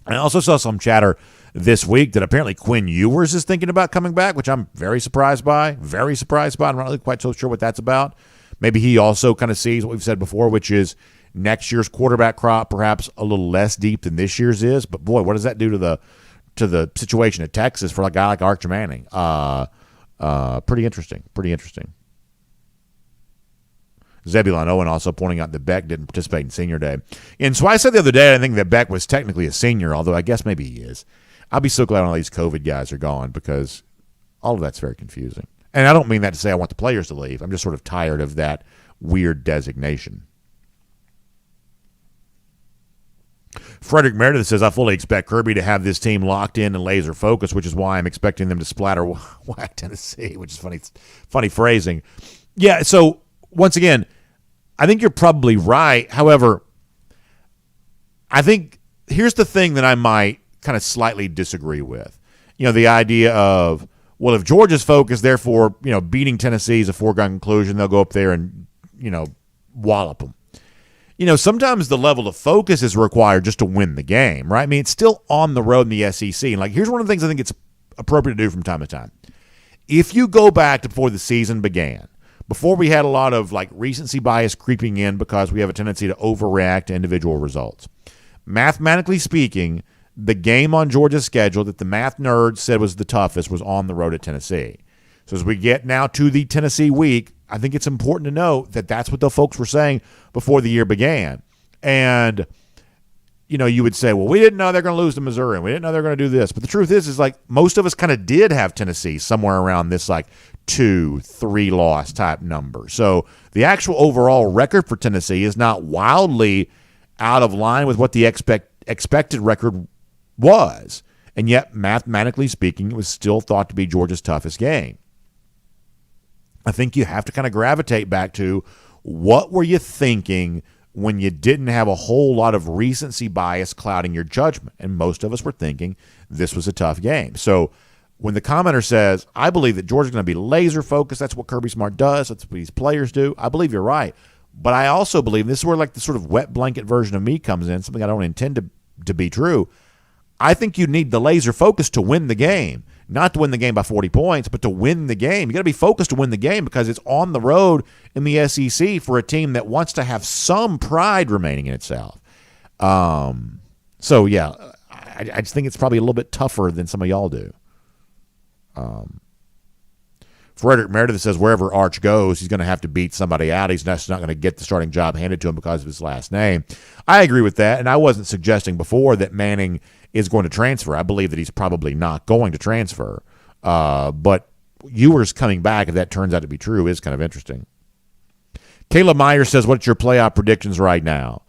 I also saw some chatter this week that apparently Quinn Ewers is thinking about coming back, which I'm very surprised by. Very surprised by. I'm not really quite so sure what that's about. Maybe he also kind of sees what we've said before, which is next year's quarterback crop perhaps a little less deep than this year's is. But, boy, what does that do to the situation at Texas for a guy like Arch Manning? Pretty interesting. Pretty interesting. Zebulon Owen also pointing out that Beck didn't participate in senior day. And so I said the other day I think that Beck was technically a senior, although I guess maybe he is. I'll be so glad all these COVID guys are gone because all of that's very confusing. And I don't mean that to say I want the players to leave. I'm just sort of tired of that weird designation. Frederick Meredith says, I fully expect Kirby to have this team locked in and laser focused, which is why I'm expecting them to splatter whack Tennessee, which is funny phrasing. Yeah, so once again, I think you're probably right. However, I think here's the thing that I might kind of slightly disagree with. The idea of, well, if Georgia's focused, therefore, beating Tennessee is a foregone conclusion. They'll go up there and, wallop them. Sometimes the level of focus is required just to win the game, right? I mean, it's still on the road in the SEC. And, here's one of the things I think it's appropriate to do from time to time. If you go back to before the season began, before we had a lot of, recency bias creeping in because we have a tendency to overreact to individual results, mathematically speaking, the game on Georgia's schedule that the math nerds said was the toughest was on the road at Tennessee. So as we get now to the Tennessee week, I think it's important to note that that's what the folks were saying before the year began. And, you would say, well, we didn't know they're going to lose to Missouri, and we didn't know they're going to do this. But the truth is most of us kind of did have Tennessee somewhere around this 2-3 loss type number. So the actual overall record for Tennessee is not wildly out of line with what the expected record was. And yet, mathematically speaking, it was still thought to be Georgia's toughest game. I think you have to kind of gravitate back to what were you thinking when you didn't have a whole lot of recency bias clouding your judgment. And most of us were thinking this was a tough game. So when the commenter says, I believe that Georgia's going to be laser focused, that's what Kirby Smart does, that's what these players do, I believe you're right. But I also believe, this is where the sort of wet blanket version of me comes in, something I don't intend to be true. I think you need the laser focus to win the game. Not to win the game by 40 points, but to win the game. You got to be focused to win the game because it's on the road in the SEC for a team that wants to have some pride remaining in itself. So, yeah, I just think it's probably a little bit tougher than some of y'all do. Frederick Meredith says wherever Arch goes, he's going to have to beat somebody out. He's not going to get the starting job handed to him because of his last name. I agree with that, and I wasn't suggesting before that Manning is going to transfer. I believe that he's probably not going to transfer. But Ewers coming back, if that turns out to be true, is kind of interesting. Caleb Meyer says, what's your playoff predictions right now?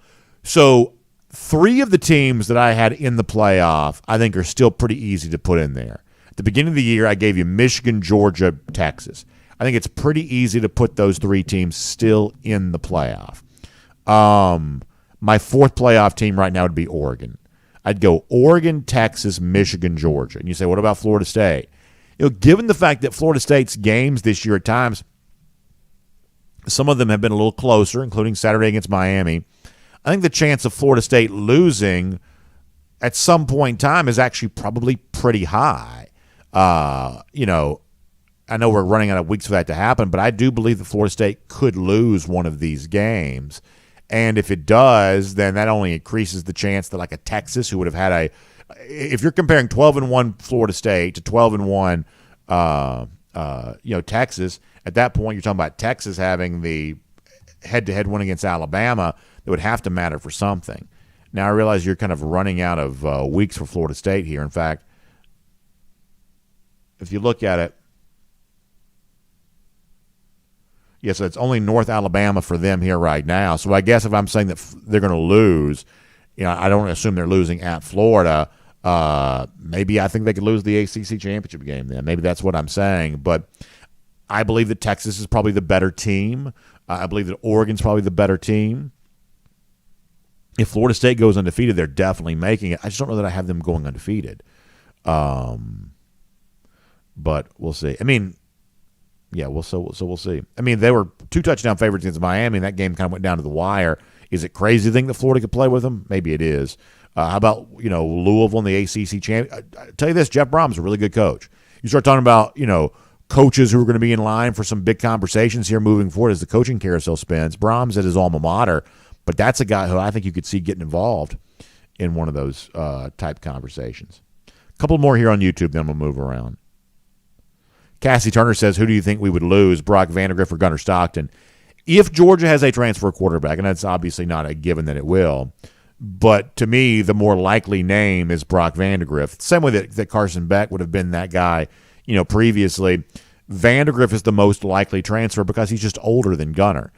So 3 of the teams that I had in the playoff I think are still pretty easy to put in there. At the beginning of the year, I gave you Michigan, Georgia, Texas. I think it's pretty easy to put those 3 teams still in the playoff. My 4th playoff team right now would be Oregon. I'd go Oregon, Texas, Michigan, Georgia. And you say, what about Florida State? Given the fact that Florida State's games this year at times, some of them have been a little closer, including Saturday against Miami, I think the chance of Florida State losing at some point in time is actually probably pretty high. I know we're running out of weeks for that to happen, but I do believe that Florida State could lose one of these games. And if it does, then that only increases the chance that a Texas, who would have had if you're comparing 12-1 Florida State to 12-1, Texas, at that point you're talking about Texas having the head-to-head win against Alabama that would have to matter for something. Now I realize you're kind of running out of weeks for Florida State here. In fact, if you look at it, yes, it's only North Alabama for them here right now. So I guess if I'm saying that they're going to lose, I don't assume they're losing at Florida. Maybe I think they could lose the ACC championship game then. Maybe that's what I'm saying. But I believe that Texas is probably the better team. I believe that Oregon's probably the better team. If Florida State goes undefeated, they're definitely making it. I just don't know that I have them going undefeated. But we'll see. I mean, yeah, we'll see. I mean, they were 2 touchdown favorites against Miami, and that game kind of went down to the wire. Is it crazy to think that Florida could play with them? Maybe it is. How about, Louisville in the ACC champion? I tell you this, Jeff Brom's a really good coach. You start talking about, coaches who are going to be in line for some big conversations here moving forward as the coaching carousel spins. Brom's at his alma mater, but that's a guy who I think you could see getting involved in one of those type conversations. A couple more here on YouTube, then we'll move around. Cassie Turner says, who do you think we would lose, Brock Vandagriff or Gunnar Stockton? if Georgia has a transfer quarterback, and that's obviously not a given that it will, but to me, the more likely name is Brock Vandagriff. Same way that Carson Beck would have been that guy, previously. Vandagriff is the most likely transfer because he's just older than Gunner.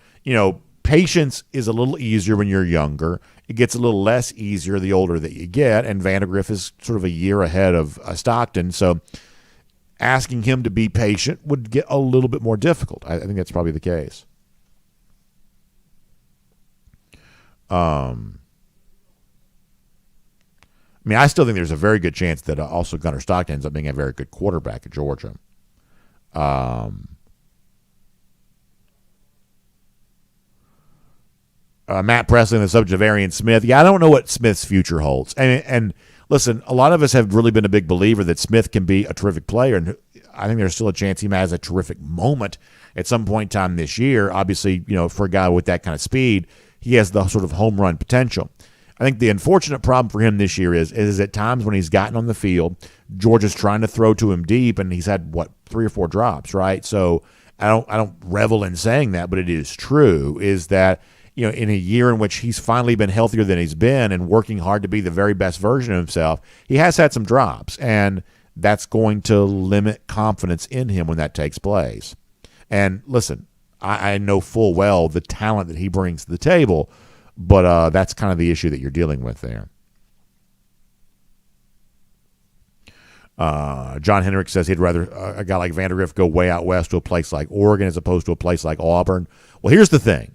Patience is a little easier when you're younger. It gets a little less easier the older that you get, and Vandagriff is sort of a year ahead of Stockton. So asking him to be patient would get a little bit more difficult. I think that's probably the case. I still think there's a very good chance that also Gunner Stockton ends up being a very good quarterback at Georgia. Matt Presley on the subject of Arian Smith. Yeah, I don't know what Smith's future holds. And listen, a lot of us have really been a big believer that Smith can be a terrific player, and I think there's still a chance he has a terrific moment at some point in time this year. Obviously, for a guy with that kind of speed, he has the sort of home run potential. I think the unfortunate problem for him this year is at times when he's gotten on the field, Georgia's trying to throw to him deep, and he's had 3 or 4 drops, right? So I don't revel in saying that, but it is true. Is that in a year in which he's finally been healthier than he's been and working hard to be the very best version of himself, he has had some drops, and that's going to limit confidence in him when that takes place. And listen, I know full well the talent that he brings to the table, but that's kind of the issue that you're dealing with there. John Hendricks says he'd rather a guy like Vandagriff go way out west to a place like Oregon as opposed to a place like Auburn. Well, here's the thing.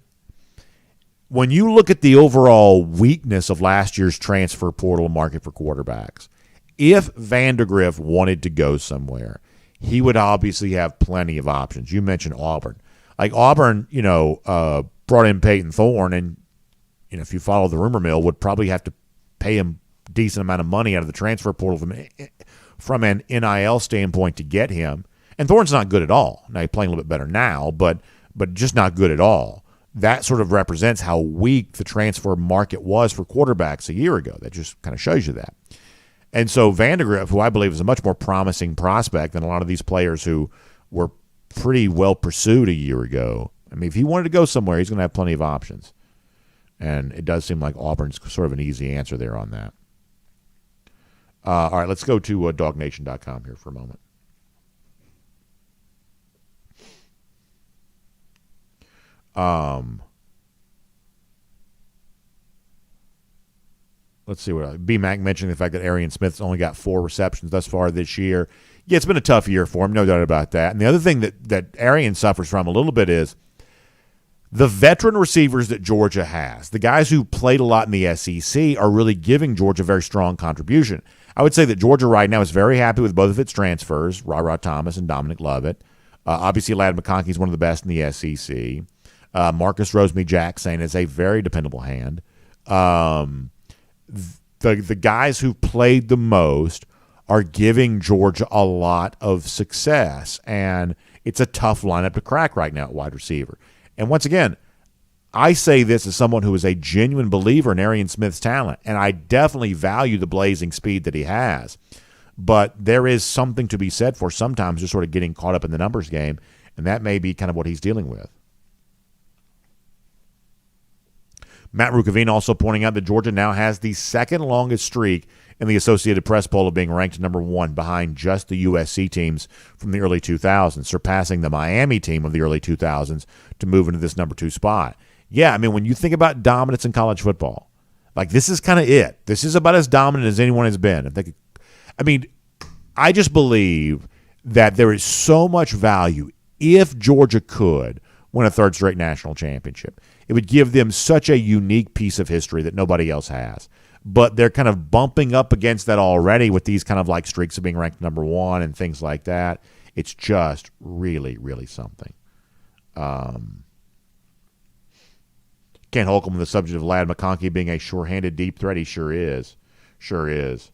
When you look at the overall weakness of last year's transfer portal market for quarterbacks, if Vandagriff wanted to go somewhere, he would obviously have plenty of options. You mentioned Auburn. Like Auburn, brought in Peyton Thorne, and if you follow the rumor mill, would probably have to pay him a decent amount of money out of the transfer portal from an NIL standpoint to get him. And Thorne's not good at all. Now, he's playing a little bit better now, but just not good at all. That sort of represents how weak the transfer market was for quarterbacks a year ago. That just kind of shows you that. And so Vandagriff, who I believe is a much more promising prospect than a lot of these players who were pretty well pursued a year ago, if he wanted to go somewhere, he's going to have plenty of options. And it does seem like Auburn's sort of an easy answer there on that. All right, let's go to DawgNation.com here for a moment. Let's see what B-Mac mentioned the fact that Arian Smith's only got 4 receptions thus far this year. Yeah, it's been a tough year for him, no doubt about that. And the other thing that Arian suffers from a little bit is the veteran receivers that Georgia has, the guys who played a lot in the SEC, are really giving Georgia a very strong contribution. I would say that Georgia right now is very happy with both of its transfers, Ra Thomas and Dominic Lovett. Obviously, Ladd McConkey is one of the best in the SEC. Marcus Rosemy-Jackson is a very dependable hand. The guys who played the most are giving Georgia a lot of success, and it's a tough lineup to crack right now at wide receiver. And once again, I say this as someone who is a genuine believer in Arian Smith's talent, and I definitely value the blazing speed that he has. But there is something to be said for sometimes just sort of getting caught up in the numbers game, and that may be kind of what he's dealing with. Matt Rukavine also pointing out that Georgia now has the second longest streak in the Associated Press poll of being ranked number 1 behind just the USC teams from the early 2000s, surpassing the Miami team of the early 2000s to move into this number 2 spot. Yeah, when you think about dominance in college football, this is kind of it. This is about as dominant as anyone has been. I just believe that there is so much value if Georgia could win a 3rd straight national championship. It would give them such a unique piece of history that nobody else has. But they're kind of bumping up against that already with these kind of streaks of being ranked number 1 and things like that. It's just really, really something. Ken Holcomb on the subject of Ladd McConkey being a sure-handed deep threat. He sure is. Sure is.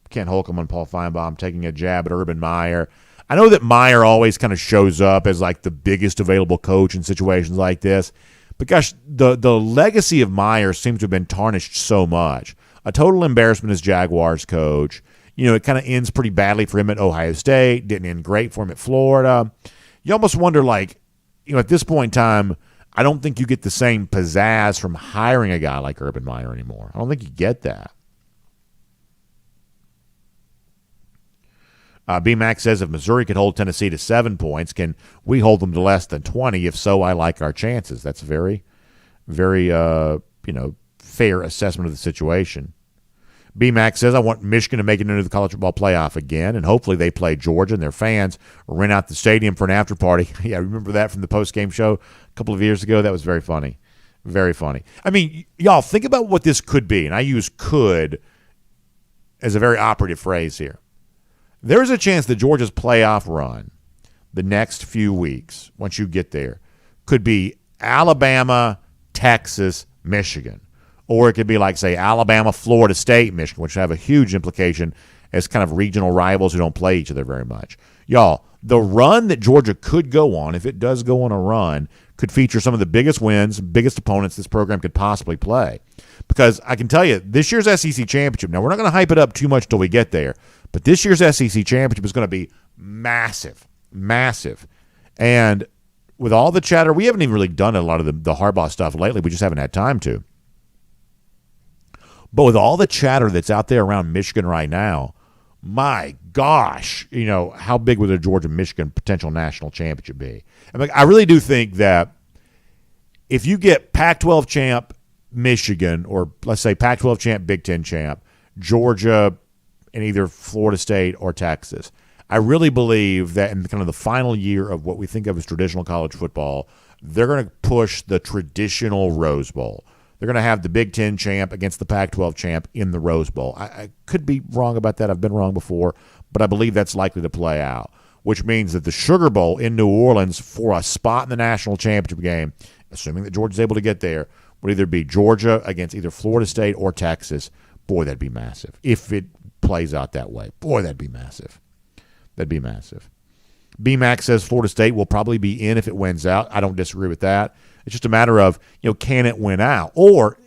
Ken Holcomb and Paul Feinbaum taking a jab at Urban Meyer. I know that Meyer always kind of shows up as the biggest available coach in situations like this. But gosh, the legacy of Meyer seems to have been tarnished so much. A total embarrassment as Jaguars coach. it kind of ends pretty badly for him at Ohio State. Didn't end great for him at Florida. You almost wonder, like, at this point in time, I don't think you get the same pizzazz from hiring a guy like Urban Meyer anymore. I don't think you get that. B-Mac says, if Missouri could hold Tennessee to 7 points, can we hold them to less than 20? If so, I like our chances. That's a very, very, fair assessment of the situation. B-Mac says, I want Michigan to make it into the college football playoff again, and hopefully they play Georgia and their fans rent out the stadium for an after party. Yeah, I remember that from the post-game show a couple of years ago. That was very funny. Very funny. I mean, y'all, think about what this could be, and I use could as a very operative phrase here. There's a chance that Georgia's playoff run the next few weeks, once you get there, could be Alabama, Texas, Michigan. Or it could be like, say, Alabama, Florida State, Michigan, which have a huge implication as kind of regional rivals who don't play each other very much. Y'all, the run that Georgia could go on, if it does go on a run, could feature some of the biggest wins, biggest opponents this program could possibly play. Because I can tell you, this year's SEC championship, now we're not going to hype it up too much till we get there, but this year's SEC championship is going to be massive, massive. And with all the chatter, we haven't even really done a lot of the Harbaugh stuff lately. We just haven't had time to. But with all the chatter that's out there around Michigan right now, my gosh, how big would a Georgia-Michigan potential national championship be? I really do think that if you get Pac-12 champ Michigan, or let's say Pac-12 champ Big Ten champ, Georgia, and either Florida State or Texas, I really believe that in kind of the final year of what we think of as traditional college football, they're going to push the traditional Rose Bowl. They're going to have the Big Ten champ against the Pac-12 champ in the Rose Bowl. I could be wrong about that. I've been wrong before, but I believe that's likely to play out, which means that the Sugar Bowl in New Orleans for a spot in the national championship game, assuming that Georgia's able to get there, would either be Georgia against either Florida State or Texas. Boy, that'd be massive. If it plays out that way, boy, that'd be massive. That'd be massive. B-Mac says Florida State will probably be in if it wins out. I don't disagree with that. It's just a matter of, can it win out? Or,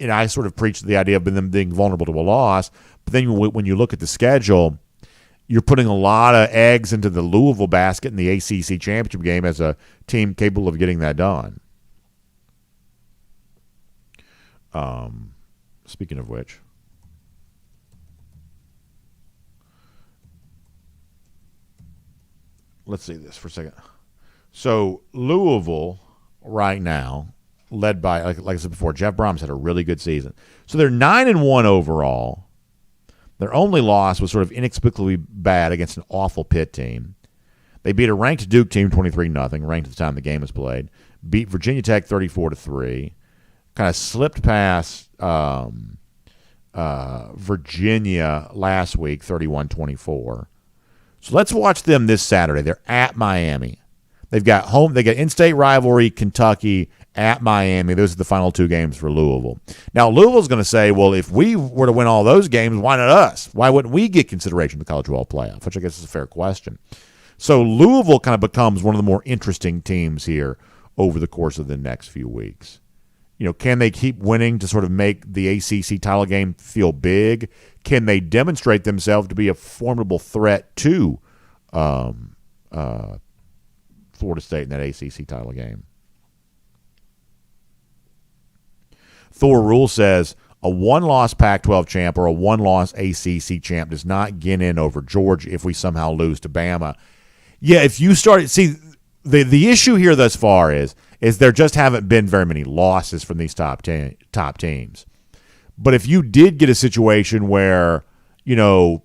I sort of preach the idea of them being vulnerable to a loss, but then when you look at the schedule, you're putting a lot of eggs into the Louisville basket in the ACC championship game as a team capable of getting that done. Speaking of which, let's see this for a second. So Louisville right now, led by, like I said before, Jeff Brahms had a really good season. So they're 9-1 overall. Their only loss was sort of inexplicably bad against an awful Pitt team. They beat a ranked Duke team 23-0, ranked at the time the game was played. Beat Virginia Tech 34-3. Kind of slipped past Virginia last week 31-24. So let's watch them this Saturday. They're at Miami. They got in-state rivalry, Kentucky, at Miami. Those are the final 2 games for Louisville. Now, Louisville's going to say, well, if we were to win all those games, why not us? Why wouldn't we get consideration in the college football playoff? Which I guess is a fair question. So Louisville kind of becomes one of the more interesting teams here over the course of the next few weeks. Can they keep winning to sort of make the ACC title game feel big? Can they demonstrate themselves to be a formidable threat to Florida State in that ACC title game? Thor Rule says a one-loss Pac-12 champ or a one-loss ACC champ does not get in over Georgia if we somehow lose to Bama. Yeah, if you start – see, the issue here thus far is there just haven't been very many losses from these top teams. But if you did get a situation where, a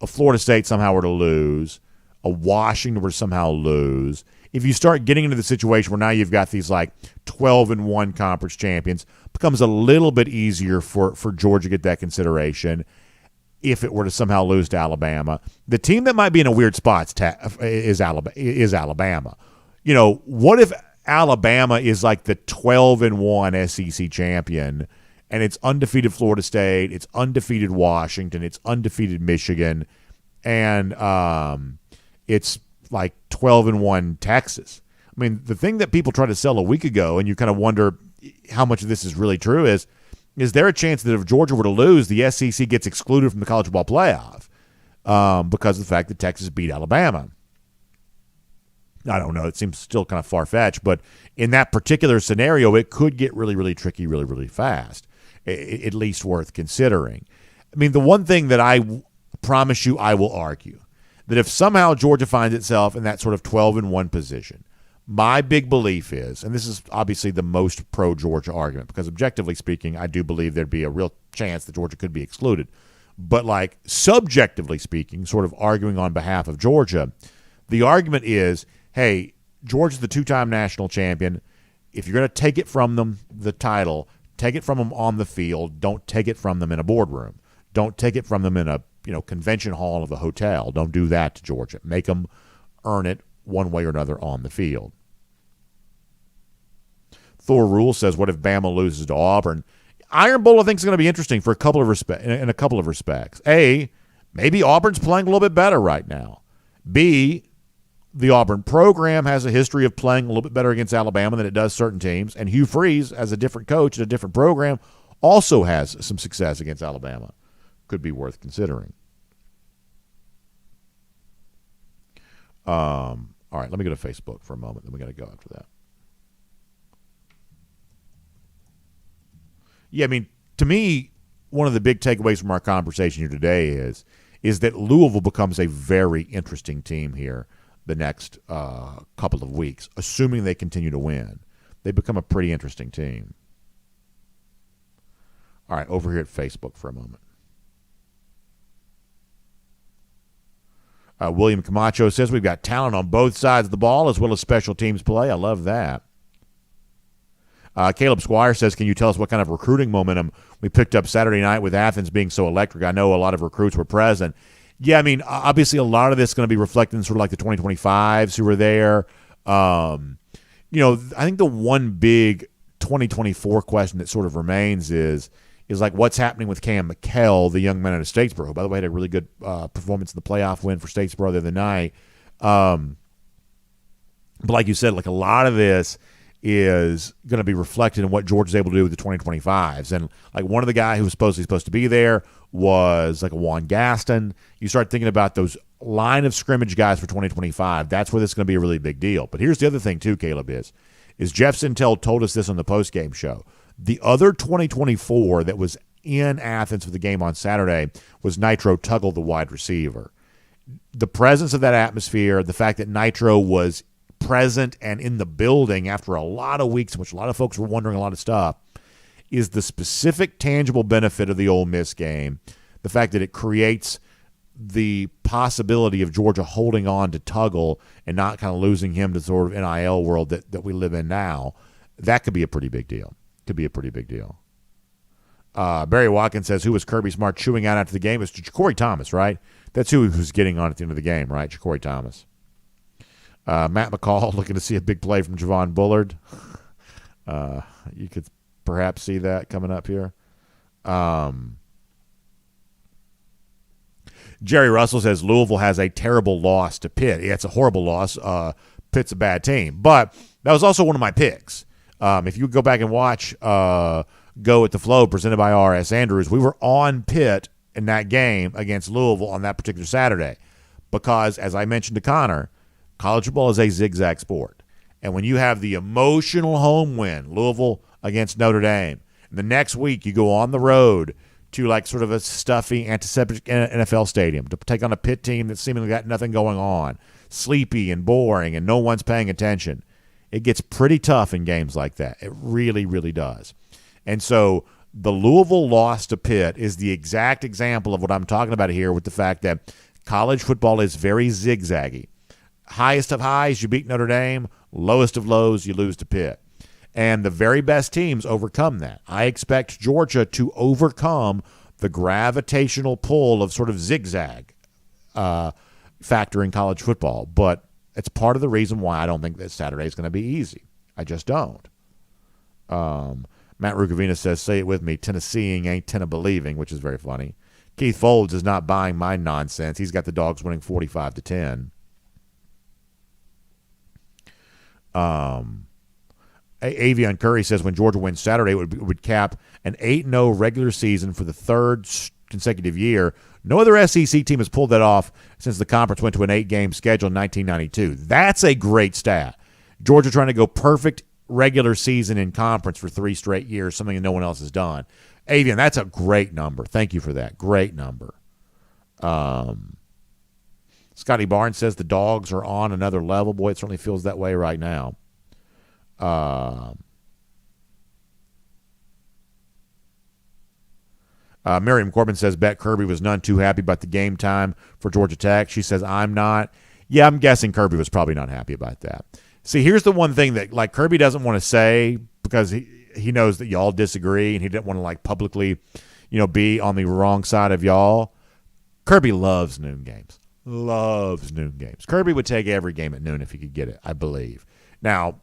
Florida State somehow were to lose, a Washington were to somehow lose, if you start getting into the situation where now you've got these like 12-1 conference champions, it becomes a little bit easier for Georgia to get that consideration if it were to somehow lose to Alabama. The team that might be in a weird spot is Alabama. What if Alabama is like the 12-1 SEC champion, and it's undefeated Florida State, it's undefeated Washington, it's undefeated Michigan, and it's like 12-1 Texas. I mean, the thing that people tried to sell a week ago, and you kind of wonder how much of this is really true, is there a chance that if Georgia were to lose, the SEC gets excluded from the college football playoff? because of the fact that Texas beat Alabama. I don't know. It seems still kind of far-fetched, but in that particular scenario, it could get really, really tricky really, really fast, at least worth considering. I mean, the one thing that I promise you I will argue, that if somehow Georgia finds itself in that sort of 12-1 position, my big belief is, and this is obviously the most pro-Georgia argument, because objectively speaking, I do believe there'd be a real chance that Georgia could be excluded. But like subjectively speaking, sort of arguing on behalf of Georgia, the argument is, hey, Georgia's the two-time national champion. If you're going to take it from them, the title, take it from them on the field. Don't take it from them in a boardroom. Don't take it from them in a convention hall of a hotel. Don't do that to Georgia. Make them earn it one way or another on the field. Thor Rule says, what if Bama loses to Auburn? Iron Bowl, I think, is going to be interesting for in a couple of respects. A, maybe Auburn's playing a little bit better right now. B, the Auburn program has a history of playing a little bit better against Alabama than it does certain teams, and Hugh Freeze, as a different coach at a different program, also has some success against Alabama. Could be worth considering. All right, let me go to Facebook for a moment, then we got to go after that. Yeah, I mean, to me, one of the big takeaways from our conversation here today is that Louisville becomes a very interesting team here the next couple of weeks, assuming they continue to win. They become a pretty interesting team. All right, over here at Facebook for a moment. William Camacho says we've got talent on both sides of the ball as well as special teams play. I love that. Caleb Squire says, can you tell us what kind of recruiting momentum we picked up Saturday night with Athens being so electric? I know a lot of recruits were present. Yeah, I mean, obviously a lot of this is going to be reflected in sort of like the 2025s who were there. I think the one big 2024 question that sort of remains is like what's happening with Cam McKell, the young man out of Statesboro, who, by the way, had a really good performance in the playoff win for Statesboro the other night. But like you said, like a lot of this is going to be reflected in what Georgia's able to do with the 2025s. And like one of the guys who was supposed to be there was like a Juan Gaston. You start thinking about those line of scrimmage guys for 2025. That's where this is going to be a really big deal. But here's the other thing too, Caleb, is Jeff Sintel told us this on the postgame show. The other 2024 that was in Athens for the game on Saturday was Nitro Tuggle, the wide receiver. The presence of that atmosphere, the fact that Nitro was present and in the building after a lot of weeks in which a lot of folks were wondering a lot of stuff, is the specific tangible benefit of the Ole Miss game. The fact that it creates the possibility of Georgia holding on to Tuggle and not kind of losing him to sort of NIL world that we live in now, that could be a pretty big deal. Barry Watkins says, who was Kirby Smart chewing out after the game? It was Ja'Cory Thomas, right? That's who he was getting on at the end of the game, right? Ja'Cory Thomas. Matt McCall looking to see a big play from Javon Bullard. You could perhaps see that coming up here. Jerry Russell says Louisville has a terrible loss to Pitt. Yeah, it's a horrible loss. Pitt's a bad team. But that was also one of my picks. If you go back and watch Go with the Flow presented by R.S. Andrews, we were on Pitt in that game against Louisville on that particular Saturday because, as I mentioned to Connor, college football is a zigzag sport. And when you have the emotional home win, Louisville against Notre Dame, and the next week you go on the road to like sort of a stuffy, antiseptic NFL stadium to take on a Pitt team that seemingly got nothing going on, sleepy and boring, and no one's paying attention, it gets pretty tough in games like that. It really, really does. And so the Louisville loss to Pitt is the exact example of what I'm talking about here with the fact that college football is very zigzaggy. Highest of highs, you beat Notre Dame. Lowest of lows, you lose to Pitt. And the very best teams overcome that. I expect Georgia to overcome the gravitational pull of sort of zigzag factor in college football. But it's part of the reason why I don't think that Saturday is going to be easy. I just don't. Matt Rukavina says, say it with me, Tennesseeing ain't Tennessee-believing, which is very funny. Keith Folds is not buying my nonsense. He's got the Dogs winning 45-10. Avion Curry says when Georgia wins Saturday, it would cap an 8-0 regular season for the third consecutive year. No other SEC team has pulled that off since the conference went to an 8-game schedule in 1992. That's a great stat. Georgia trying to go perfect regular season in conference for 3 straight years, something that no one else has done. Avian, that's a great number. Thank you for that. Great number. Scotty Barnes says the Dogs are on another level. Boy, it certainly feels that way right now. Miriam Corbin says Beck Kirby was none too happy about the game time for Georgia Tech. She says, I'm not. Yeah, I'm guessing Kirby was probably not happy about that. See, here's the one thing that Kirby doesn't want to say because he knows that y'all disagree and he didn't want to publicly, be on the wrong side of y'all. Kirby loves noon games. Loves noon games. Kirby would take every game at noon if he could get it, I believe. Now,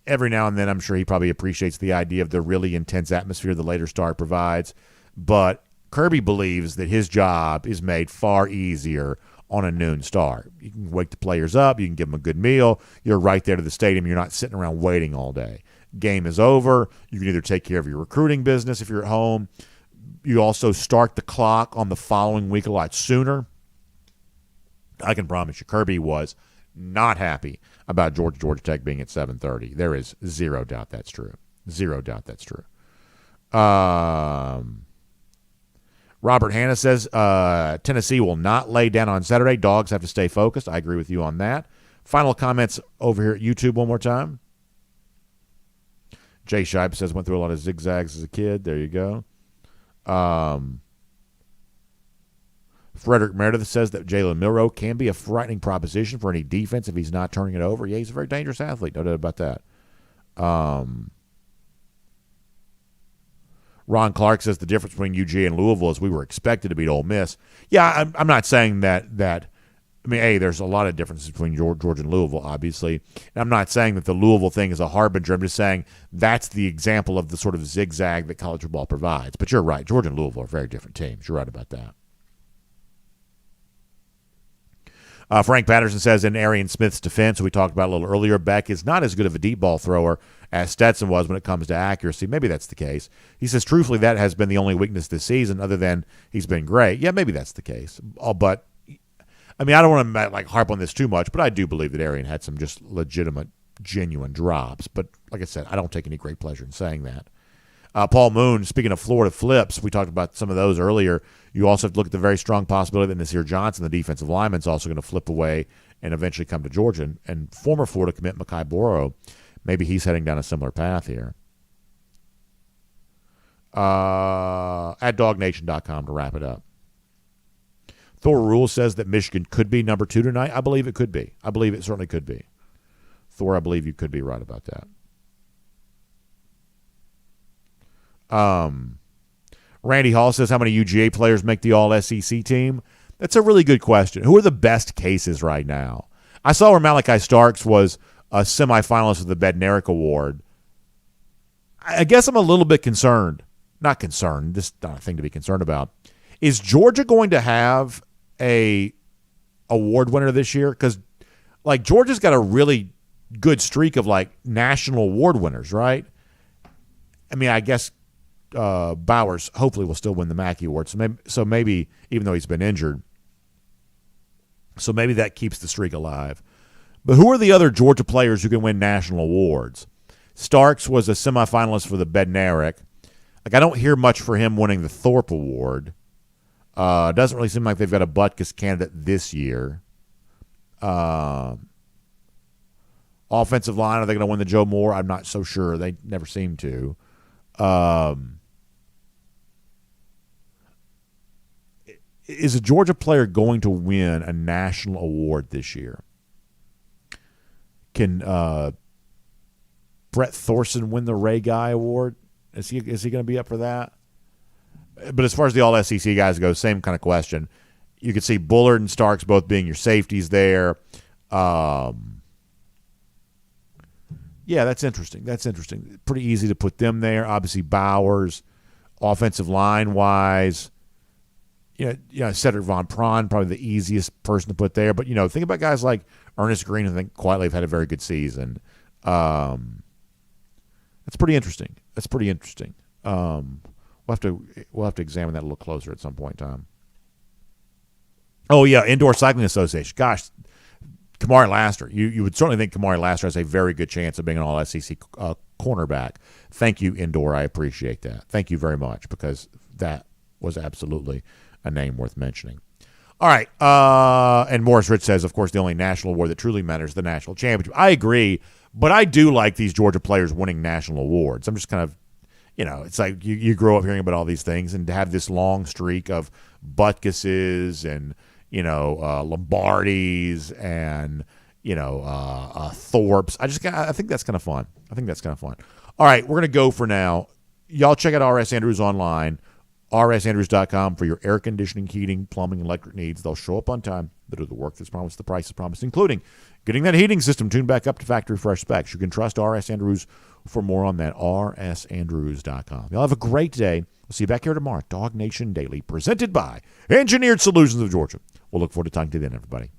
every now and then I'm sure he probably appreciates the idea of the really intense atmosphere the later start provides. But Kirby believes that his job is made far easier on a noon start. You can wake the players up. You can give them a good meal. You're right there to the stadium. You're not sitting around waiting all day. Game is over. You can either take care of your recruiting business if you're at home. You also start the clock on the following week a lot sooner. I can promise you Kirby was not happy about Georgia Tech being at 7:30. There is zero doubt that's true. Zero doubt that's true. Robert Hanna says Tennessee will not lay down on Saturday. Dogs have to stay focused. I agree with you on that. Final comments over here at YouTube one more time. Jay Shipe says went through a lot of zigzags as a kid. There you go. Frederick Meredith says that Jalen Milroe can be a frightening proposition for any defense if he's not turning it over. Yeah, he's a very dangerous athlete. No doubt about that. Ron Clark says the difference between UGA and Louisville is we were expected to beat Ole Miss. Yeah, I'm not saying that. I mean, there's a lot of differences between Georgia and Louisville, obviously. And I'm not saying that the Louisville thing is a harbinger. I'm just saying that's the example of the sort of zigzag that college football provides. But you're right. Georgia and Louisville are very different teams. You're right about that. Frank Patterson says in Arian Smith's defense, who we talked about a little earlier, Beck is not as good of a deep ball thrower as Stetson was when it comes to accuracy. Maybe that's the case. He says, truthfully, that has been the only weakness this season other than he's been great. Yeah, maybe that's the case. But, I mean, I don't want to harp on this too much, but I do believe that Arian had some just legitimate, genuine drops. But, like I said, I don't take any great pleasure in saying that. Paul Moon, speaking of Florida flips, we talked about some of those earlier. You also have to look at the very strong possibility that Nasir Johnson, the defensive lineman, is also going to flip away and eventually come to Georgia. And former Florida commit Mekhi Boro, maybe he's heading down a similar path here. At DawgNation.com to wrap it up. Thor Rule says that Michigan could be number 2 tonight. I believe it could be. I believe it certainly could be. Thor, I believe you could be right about that. Randy Hall says, how many UGA players make the All-SEC team? That's a really good question. Who are the best cases right now? I saw where Malachi Starks was a semifinalist of the Bednarik Award. I guess I'm a little bit concerned. Not concerned. This is not a thing to be concerned about. Is Georgia going to have a award winner this year? Because, Georgia's got a really good streak of, national award winners, right? I mean, I guess Bowers hopefully will still win the Mackey Award. So maybe, even though he's been injured, so maybe that keeps the streak alive. But who are the other Georgia players who can win national awards? Starks was a semifinalist for the Bednarik. I don't hear much for him winning the Thorpe Award. Doesn't really seem like they've got a Butkus candidate this year. Offensive line, are they going to win the Joe Moore? I'm not so sure. They never seem to. Is a Georgia player going to win a national award this year? Can Brett Thorson win the Ray Guy Award? Is he going to be up for that? But as far as the All-SEC guys go, same kind of question. You could see Bullard and Starks both being your safeties there. Yeah, that's interesting. Pretty easy to put them there. Obviously, Bowers, offensive line-wise. Cedric Von Prawn, probably the easiest person to put there. But, think about guys like Ernest Green, who I think quietly have had a very good season. That's pretty interesting. We'll have to examine that a little closer at some point in time. Oh, yeah, Indoor Cycling Association. Gosh, Kamari Laster. You would certainly think Kamari Laster has a very good chance of being an all-SEC cornerback. Thank you, Indoor. I appreciate that. Thank you very much, because that was absolutely a name worth mentioning. All right, and Morris Rich says, of course, the only national award that truly matters is the national championship. I agree, but I do like these Georgia players winning national awards. I'm just kind of, it's like you grow up hearing about all these things, and to have this long streak of Butkus's and, Lombardis and, Thorpes. I think that's kind of fun. All right, we're going to go for now. Y'all check out R.S. Andrews online, rsandrews.com, for your air conditioning, heating, plumbing, and electric needs. They'll show up on time. They'll do the work that's promised, the price is promised, including getting that heating system tuned back up to factory fresh specs. You can trust R.S. Andrews for more on that, rsandrews.com. Y'all have a great day. We'll see you back here tomorrow. DawgNation Daily, presented by Engineered Solutions of Georgia. We'll look forward to talking to you then, everybody.